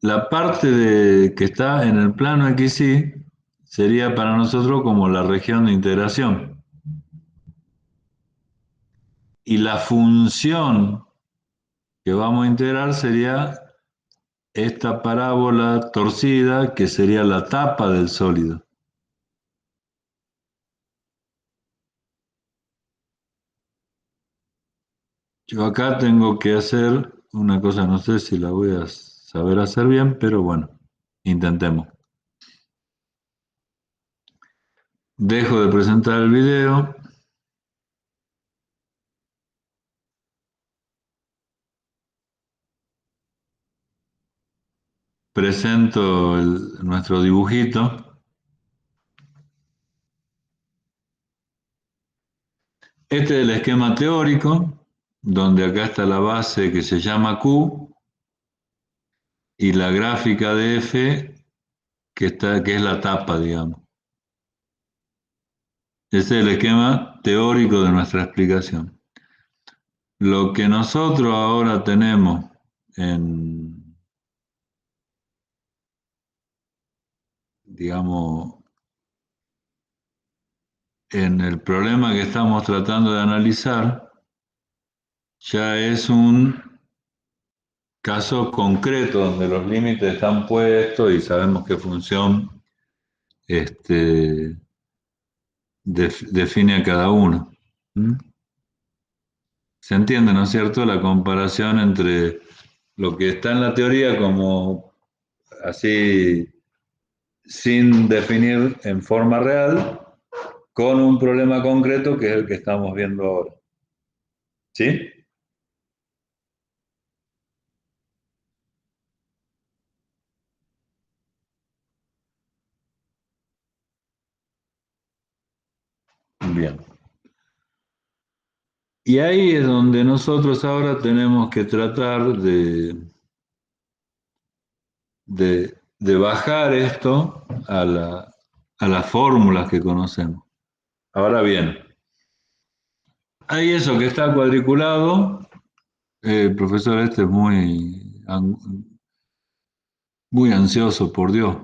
la parte que está en el plano XY sería para nosotros como la región de integración. Y la función que vamos a integrar sería esta parábola torcida que sería la tapa del sólido. Yo acá tengo que hacer una cosa, no sé si la voy a saber hacer bien, pero bueno, intentemos. Dejo de presentar el video. Presento nuestro dibujito. Este es el esquema teórico, donde acá está la base que se llama Q y la gráfica de F que es la tapa, digamos. Ese es el esquema teórico de nuestra explicación. Lo que nosotros ahora tenemos en, digamos, en el problema que estamos tratando de analizar, ya es un caso concreto donde los límites están puestos y sabemos qué función define a cada uno. ¿Mm? Se entiende, ¿no es cierto?, la comparación entre lo que está en la teoría como así sin definir en forma real con un problema concreto que es el que estamos viendo ahora. ¿Sí? Bien. Y ahí es donde nosotros ahora tenemos que tratar de bajar esto a las fórmulas que conocemos. Ahora bien, hay eso que está cuadriculado. El profesor este es muy ansioso, por Dios.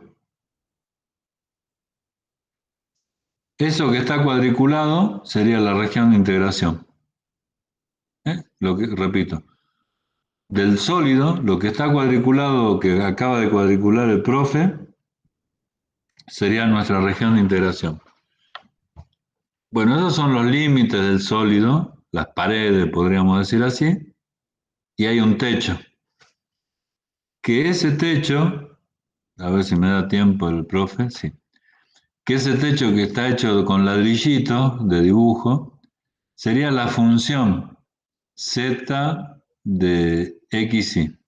Eso que está cuadriculado sería la región de integración. Lo que, repito, del sólido, lo que está cuadriculado, que acaba de cuadricular el profe, sería nuestra región de integración. Bueno, esos son los límites del sólido, las paredes, podríamos decir así, y hay un techo. Que ese techo, a ver si me da tiempo el profe, sí, que ese techo que está hecho con ladrillitos de dibujo, sería la función z de xy.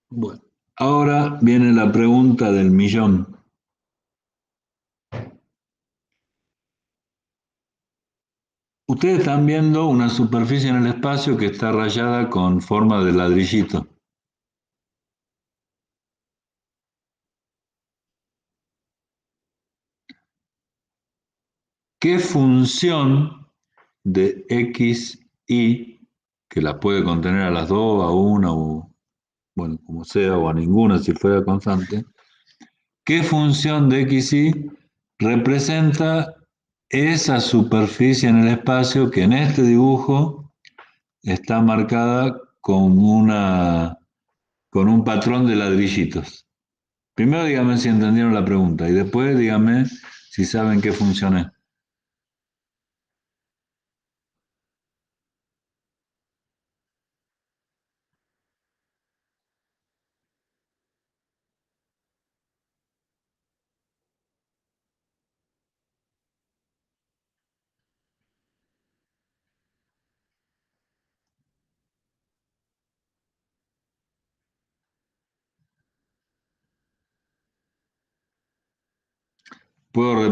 Bueno, ahora viene la pregunta del millón. Ustedes están viendo una superficie en el espacio que está rayada con forma de ladrillito. ¿Qué función de x, y, que la puede contener a las dos, a una, o bueno, como sea, o a ninguna si fuera constante, qué función de x, y representa esa superficie en el espacio que en este dibujo está marcada con un patrón de ladrillitos. Primero dígame si entendieron la pregunta y después dígame si saben qué función es.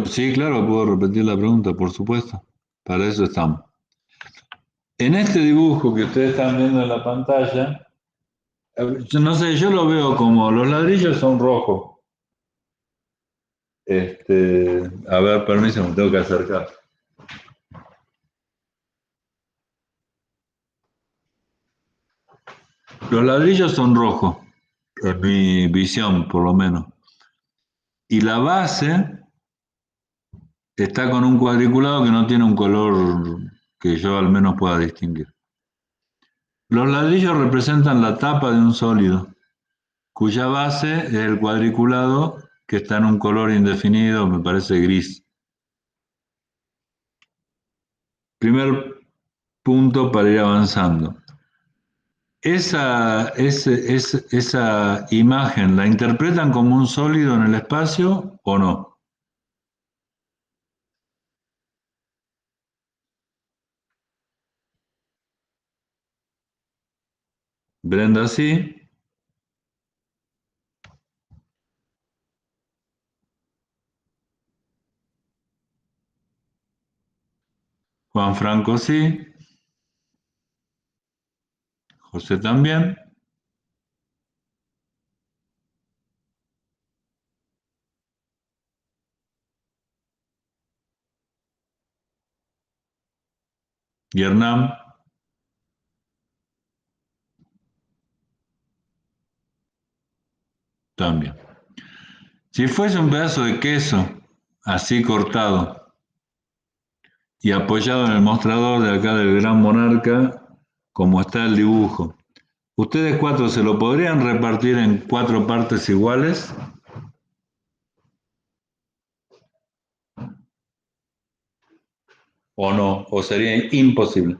Sí, claro, puedo repetir la pregunta, por supuesto. Para eso estamos. En este dibujo que ustedes están viendo en la pantalla, yo no sé, yo lo veo como los ladrillos son rojos. A ver, permiso, me tengo que acercar. Los ladrillos son rojos, en mi visión, por lo menos. Y la base está con un cuadriculado que no tiene un color que yo al menos pueda distinguir. Los ladrillos representan la tapa de un sólido, cuya base es el cuadriculado que está en un color indefinido, me parece gris. Primer punto para ir avanzando. Esa imagen, ¿la interpretan como un sólido en el espacio o no? Brenda sí, Juan Franco sí, José también, y Hernán también. Si fuese un pedazo de queso, así cortado y apoyado en el mostrador de acá del Gran Monarca, como está el dibujo, ¿ustedes cuatro se lo podrían repartir en cuatro partes iguales o no? ¿O sería imposible?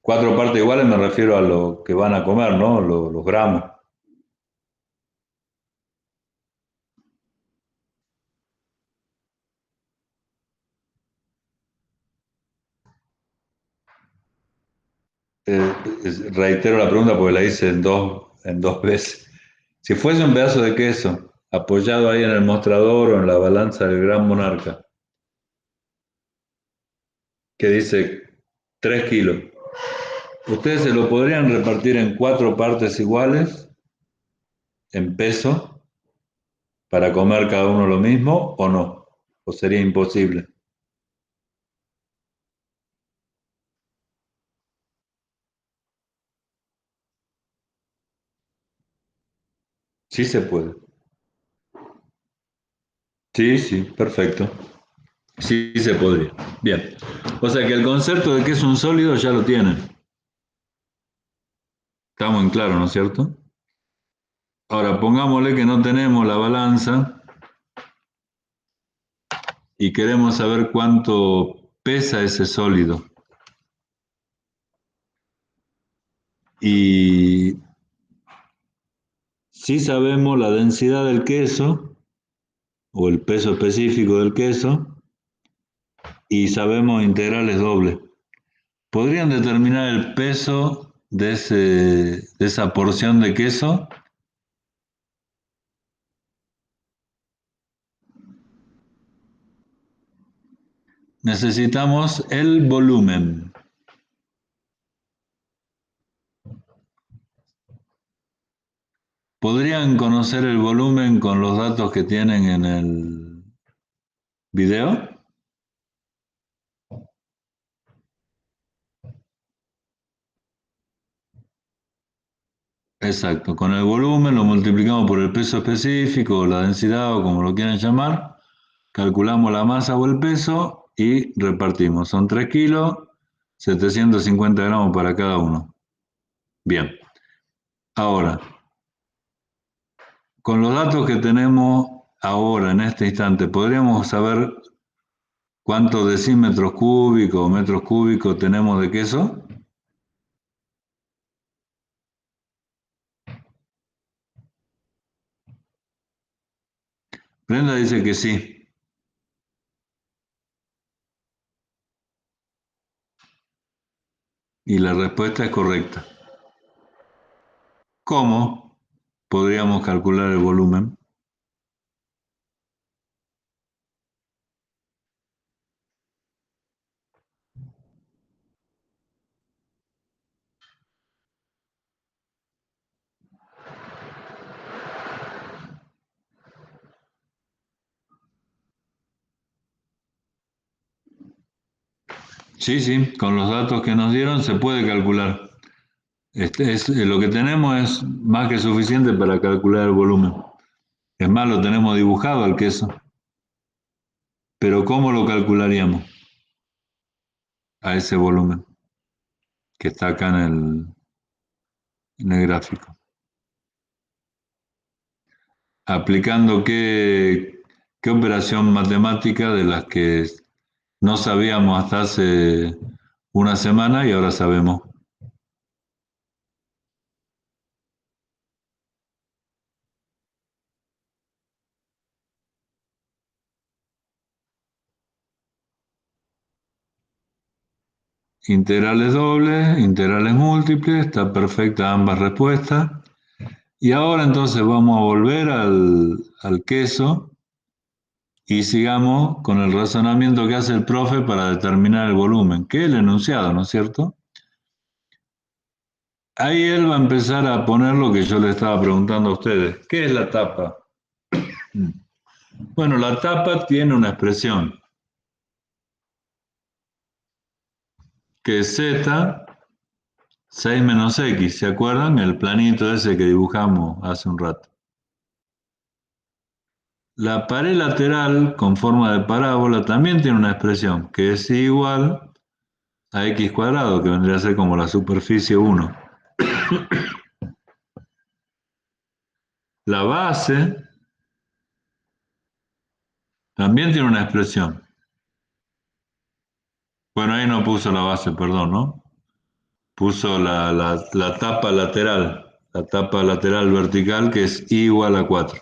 Cuatro partes iguales me refiero a lo que van a comer, ¿no? Los gramos. Reitero la pregunta porque la hice en dos veces. Si fuese un pedazo de queso apoyado ahí en el mostrador o en la balanza del Gran Monarca, que dice 3 kilos, ¿ustedes se lo podrían repartir en cuatro partes iguales, en peso, para comer cada uno lo mismo o no? ¿O sería imposible? Sí se puede. Sí, sí, perfecto. Sí se podría. Bien. O sea que el concepto de que es un sólido ya lo tienen. Estamos en claro, ¿no es cierto? Ahora pongámosle que no tenemos la balanza y queremos saber cuánto pesa ese sólido. Y si sabemos la densidad del queso o el peso específico del queso y sabemos integrales dobles. ¿Podrían determinar el peso de esa porción de queso? Necesitamos el volumen. ¿Podrían conocer el volumen con los datos que tienen en el video? Exacto, con el volumen lo multiplicamos por el peso específico, o la densidad, o como lo quieran llamar, calculamos la masa o el peso y repartimos. Son 3 kilos, 750 gramos para cada uno. Bien, ahora, con los datos que tenemos ahora, en este instante, ¿podríamos saber cuántos decímetros cúbicos o metros cúbicos tenemos de queso? Brenda dice que sí, y la respuesta es correcta. ¿Cómo podríamos calcular el volumen? Sí, sí, con los datos que nos dieron se puede calcular. Lo que tenemos es más que suficiente para calcular el volumen. Es más, lo tenemos dibujado al queso. Pero ¿cómo lo calcularíamos a ese volumen que está acá en el gráfico? Aplicando qué operación matemática de las que no sabíamos hasta hace una semana y ahora sabemos. Integrales dobles, integrales múltiples, está perfecta ambas respuestas. Y ahora entonces vamos a volver al queso y sigamos con el razonamiento que hace el profe para determinar el volumen, que es el enunciado, ¿no es cierto? Ahí él va a empezar a poner lo que yo le estaba preguntando a ustedes. ¿Qué es la tapa? Bueno, la tapa tiene una expresión que es z 6 menos x, ¿se acuerdan? El planito ese que dibujamos hace un rato. La pared lateral con forma de parábola también tiene una expresión que es igual a x cuadrado, que vendría a ser como la superficie 1. La base también tiene una expresión. Bueno, ahí no puso la base, perdón, ¿no? Puso la tapa lateral vertical que es I igual a 4.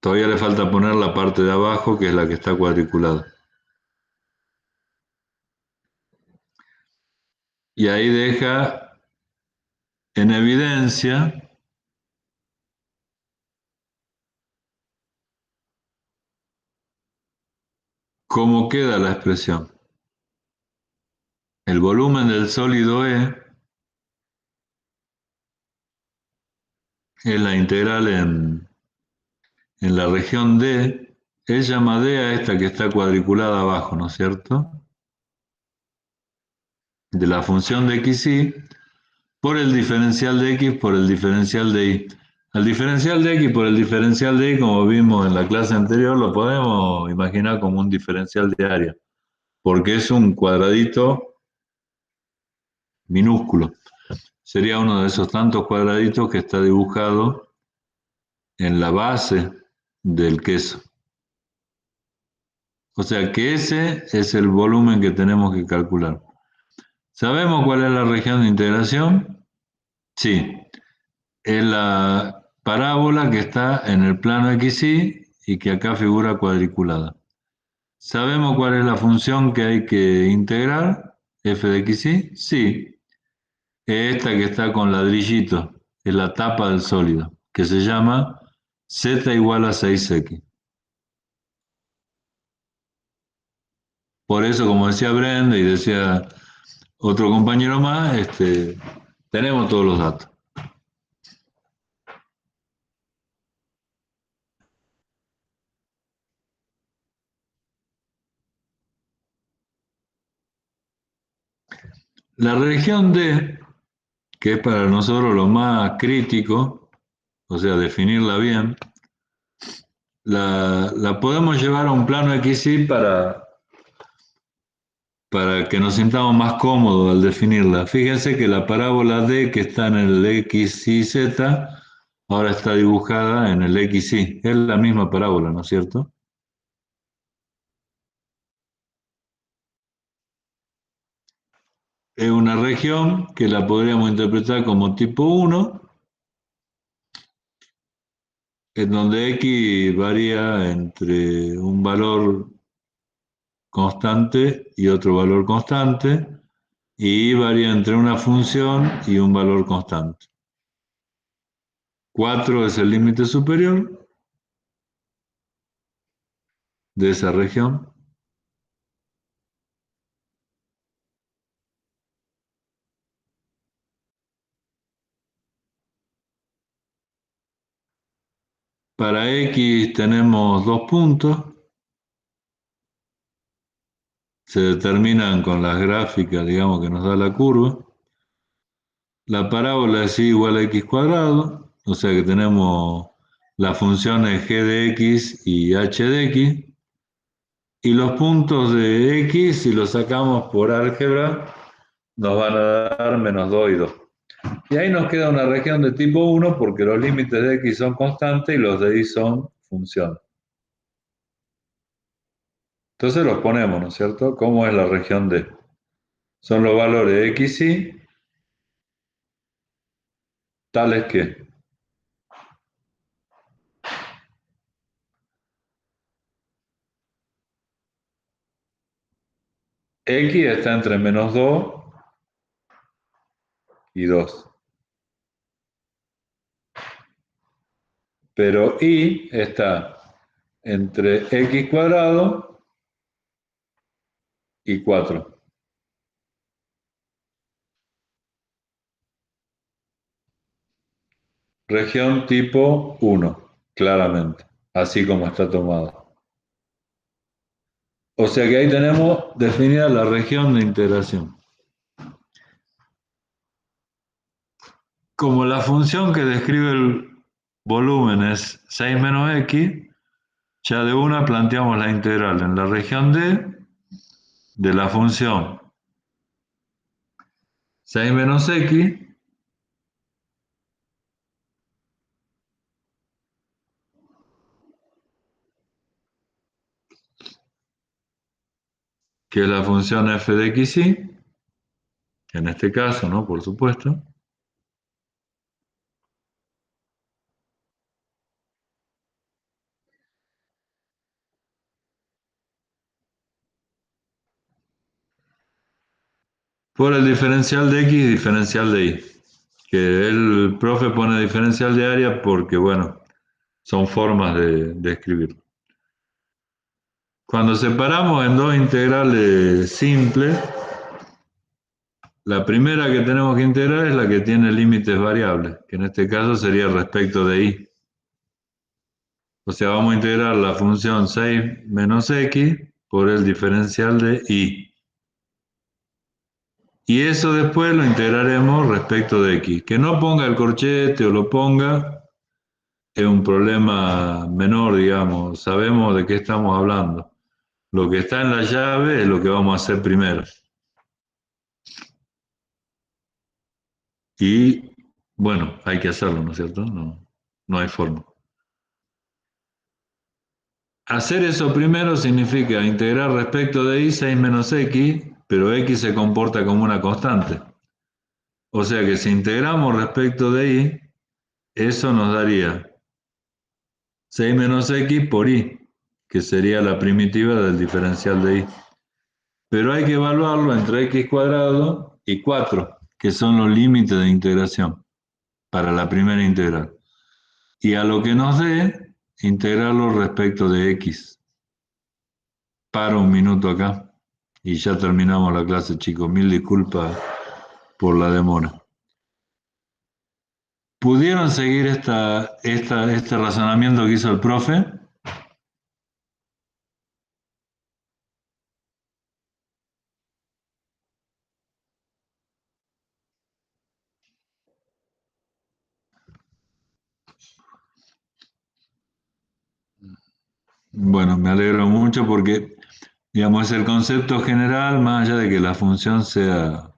Todavía le falta poner la parte de abajo que es la que está cuadriculada. Y ahí deja en evidencia cómo queda la expresión. El volumen del sólido E es la integral en la región D. Él llama D a esta que está cuadriculada abajo, ¿no es cierto? De la función de xy por el diferencial de x por el diferencial de y. Al diferencial de x por el diferencial de y, como vimos en la clase anterior, lo podemos imaginar como un diferencial de área, porque es un cuadradito minúsculo. Sería uno de esos tantos cuadraditos que está dibujado en la base del queso. O sea que ese es el volumen que tenemos que calcular. ¿Sabemos cuál es la región de integración? Sí, es la parábola que está en el plano XY y que acá figura cuadriculada. ¿Sabemos cuál es la función que hay que integrar? F de XY. Sí, es esta que está con ladrillito, es la tapa del sólido, que se llama Z igual a 6X. Por eso, como decía Brenda y decía otro compañero más, tenemos todos los datos. La región D que es para nosotros lo más crítico, o sea, definirla bien, la podemos llevar a un plano XY para que nos sintamos más cómodos al definirla. Fíjense que la parábola D que está en el X, Y, Z, ahora está dibujada en el X, Y. Es la misma parábola, ¿no es cierto? Es una región que la podríamos interpretar como tipo 1, en donde X varía entre un valor constante y otro valor constante, y Y varía entre una función y un valor constante. 4 es el límite superior de esa región. Para X tenemos 2 puntos, se determinan con las gráficas, digamos, que nos da la curva. La parábola es y igual a x cuadrado, o sea que tenemos las funciones g de x y h de x, y los puntos de x, si los sacamos por álgebra, nos van a dar -2 y 2. Y ahí nos queda una región de tipo 1 porque los límites de x son constantes y los de y son funciones. Entonces los ponemos, ¿no es cierto? ¿Cómo es la región D? Son los valores de x y tales que x está entre -2 y 2, pero y está entre x cuadrado y 4. Región tipo 1, claramente, así como está tomado. O sea que ahí tenemos definida la región de integración. Como la función que describe el volumen es 6 menos x, ya de una planteamos la integral en la región D de la función 6 menos x, que es la función f de x y, en este caso, ¿no? Por supuesto, por el diferencial de x y diferencial de y. Que el profe pone diferencial de área porque, bueno, son formas de escribirlo. Cuando separamos en dos integrales simples, la primera que tenemos que integrar es la que tiene límites variables, que en este caso sería respecto de y. O sea, vamos a integrar la función 6 menos x por el diferencial de y. Y eso después lo integraremos respecto de x. Que no ponga el corchete o lo ponga es un problema menor, digamos. Sabemos de qué estamos hablando. Lo que está en la llave es lo que vamos a hacer primero. Y bueno, hay que hacerlo, ¿no es cierto? No, no hay forma. Hacer eso primero significa integrar respecto de y 6 menos x, pero x se comporta como una constante. O sea que si integramos respecto de y, eso nos daría 6 menos x por y, que sería la primitiva del diferencial de y. Pero hay que evaluarlo entre x cuadrado y 4, que son los límites de integración para la primera integral. Y a lo que nos dé, integrarlo respecto de x. Paro un minuto acá y ya terminamos la clase, chicos. Mil disculpas por la demora. ¿Pudieron seguir este razonamiento que hizo el profe? Bueno, me alegro mucho porque, digamos, es el concepto general, más allá de que la función sea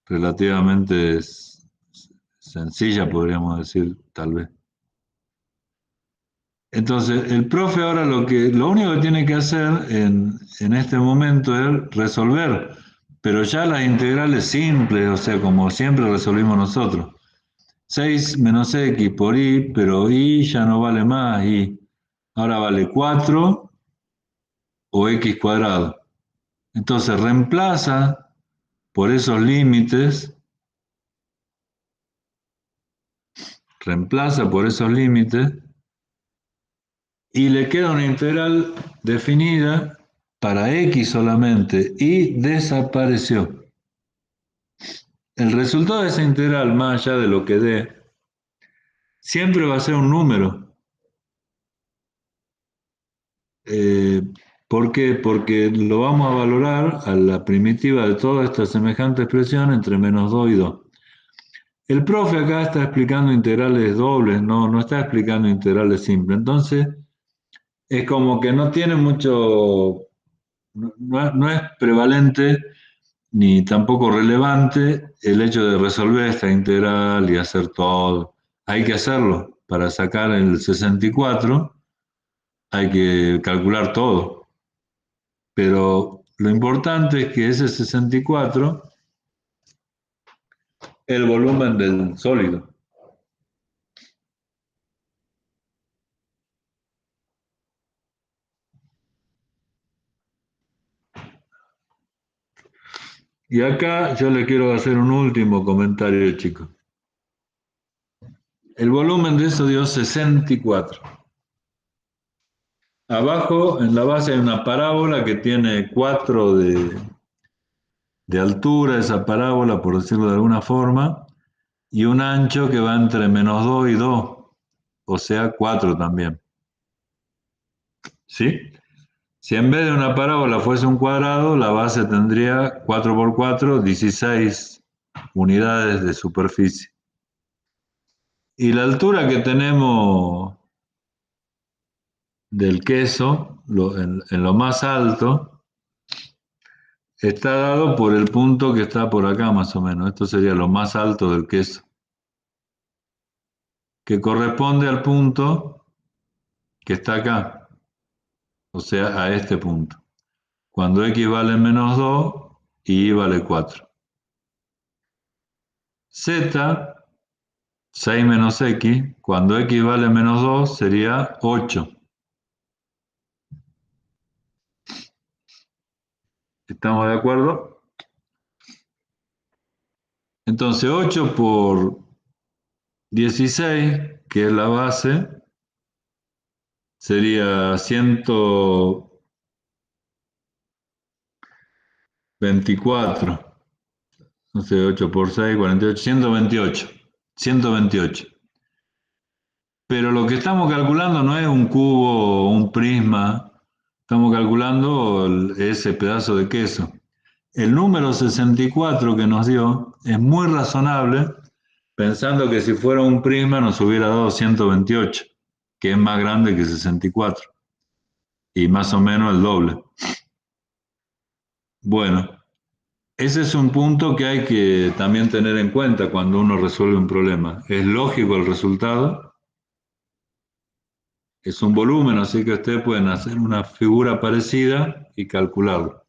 relativamente sencilla, podríamos decir, tal vez. Entonces, el profe ahora lo único que tiene que hacer en este momento es resolver, pero ya las integrales simples, o sea, como siempre resolvimos nosotros. 6 menos x por y, pero y ya no vale más, y ahora vale 4 o x cuadrado. Entonces reemplaza por esos límites, reemplaza por esos límites y le queda una integral definida para x solamente y desapareció. El resultado de esa integral, más allá de lo que dé, siempre va a ser un número. Eh, ¿Por qué? Porque lo vamos a valorar a la primitiva de toda esta semejante expresión entre menos 2 y 2. El profe acá está explicando integrales dobles, no está explicando integrales simples. Entonces, es como que no tiene mucho, no es prevalente ni tampoco relevante el hecho de resolver esta integral y hacer todo. Hay que hacerlo. Para sacar el 64 hay que calcular todo. Pero lo importante es que ese 64 es el volumen del sólido. Y acá yo le quiero hacer un último comentario, chicos. El volumen de eso dio 64. Abajo, en la base, hay una parábola que tiene 4 de altura, esa parábola, por decirlo de alguna forma, y un ancho que va entre menos 2 y 2, o sea, 4 también. ¿Sí? Si en vez de una parábola fuese un cuadrado, la base tendría 4 por 4, 16 unidades de superficie. Y la altura que tenemos del queso, en lo más alto, está dado por el punto que está por acá más o menos. Esto sería lo más alto del queso, que corresponde al punto que está acá, o sea, a este punto. Cuando x vale menos 2 y y vale 4. Z, 6 menos x, cuando x vale menos 2 sería 8. ¿Estamos de acuerdo? Entonces 8 por 16, que es la base, sería 124. No sé, 8 por 6, 48, 128. 128. Pero lo que estamos calculando no es un cubo o un prisma, estamos calculando ese pedazo de queso. El número 64 que nos dio es muy razonable, pensando que si fuera un prisma nos hubiera dado 128, que es más grande que 64 y más o menos el doble. Bueno, ese es un punto que hay que también tener en cuenta cuando uno resuelve un problema. Es lógico el resultado, es un volumen, así que ustedes pueden hacer una figura parecida y calcularlo.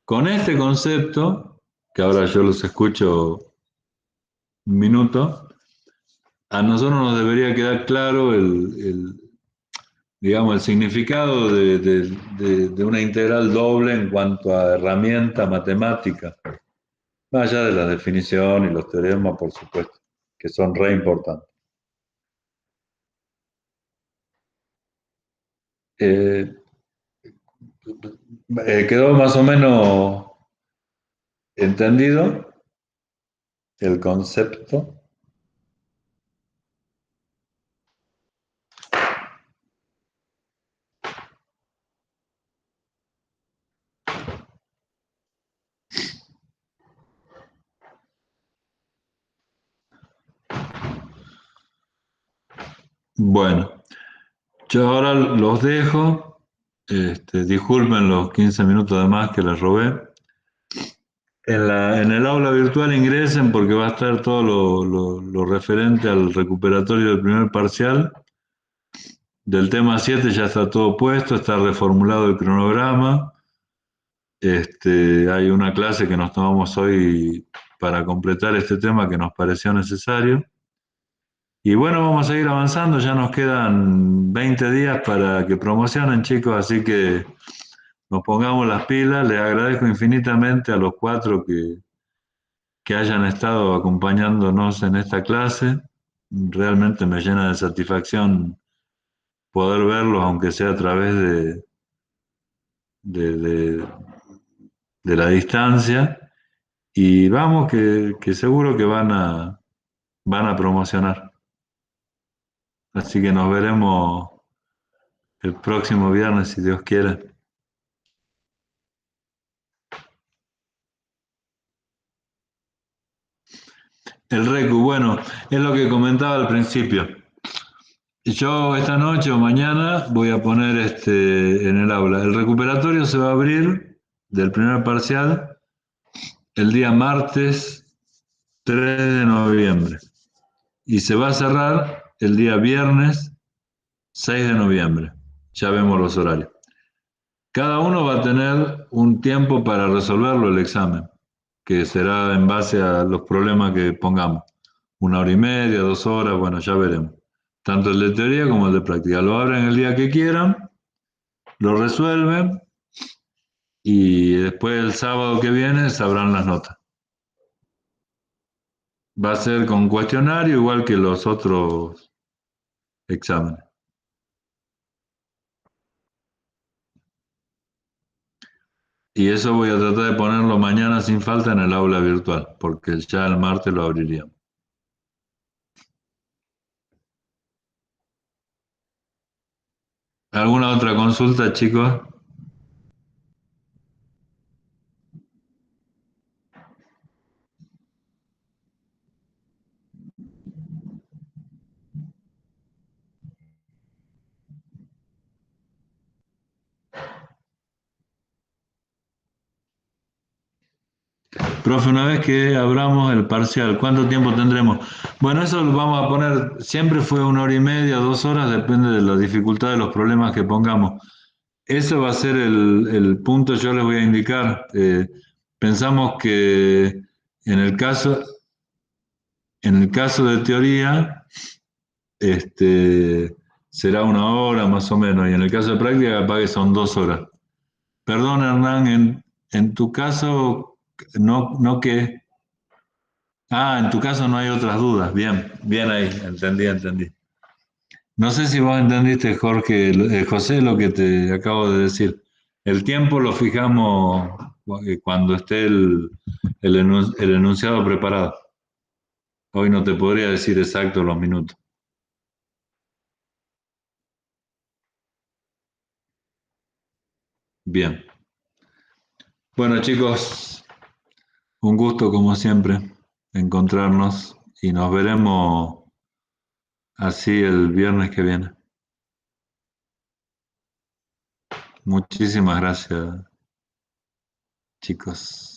Con este concepto, que ahora yo los escucho un minuto, a nosotros nos debería quedar claro digamos, el significado de una integral doble en cuanto a herramienta matemática, más allá de la definición y los teoremas, por supuesto, que son re importantes. Eh, ¿Quedó más o menos entendido el concepto? Bueno. Yo ahora los dejo. Disculpen los 15 minutos de más que les robé. En el aula virtual ingresen porque va a estar todo lo referente al recuperatorio del primer parcial. Del tema 7 ya está todo puesto, está reformulado el cronograma. Hay una clase que nos tomamos hoy para completar este tema que nos pareció necesario. Y bueno, vamos a ir avanzando, ya nos quedan 20 días para que promocionen, chicos, así que nos pongamos las pilas. Les agradezco infinitamente a los cuatro que hayan estado acompañándonos en esta clase. Realmente me llena de satisfacción poder verlos, aunque sea a través de, de- de la distancia. Y vamos, que seguro que van a promocionar. Así que nos veremos el próximo viernes, si Dios quiere. El Recu, bueno, es lo que comentaba al principio. Yo esta noche o mañana voy a poner en el aula. El recuperatorio se va a abrir del primer parcial el día martes 3 de noviembre y se va a cerrar el día viernes 6 de noviembre. Ya vemos los horarios. Cada uno va a tener un tiempo para resolverlo el examen, que será en base a los problemas que pongamos. 1 hora y media, 2 horas, bueno, ya veremos. Tanto el de teoría como el de práctica. Lo abren el día que quieran, lo resuelven y después el sábado que viene sabrán las notas. Va a ser con cuestionario igual que los otros exámenes. Y eso voy a tratar de ponerlo mañana sin falta en el aula virtual, porque ya el martes lo abriríamos. ¿Alguna otra consulta, chicos? Profe, una vez que abramos el parcial, ¿cuánto tiempo tendremos? Bueno, eso lo vamos a poner, siempre fue 1 hora y media, 2 horas, depende de la dificultad de los problemas que pongamos. Eso va a ser el punto, yo les voy a indicar. Pensamos que en el caso, en el caso de teoría, será 1 hora más o menos, y en el caso de práctica, capaz que son 2 horas. Perdón, Hernán, en tu caso, no que... Ah, en tu caso no hay otras dudas. Bien, bien ahí, entendí. No sé si vos entendiste, Jorge, José, lo que te acabo de decir. El tiempo lo fijamos cuando esté el enunciado preparado. Hoy no te podría decir exacto los minutos. Bien. Bueno, chicos, un gusto como siempre encontrarnos y nos veremos así el viernes que viene. Muchísimas gracias, chicos.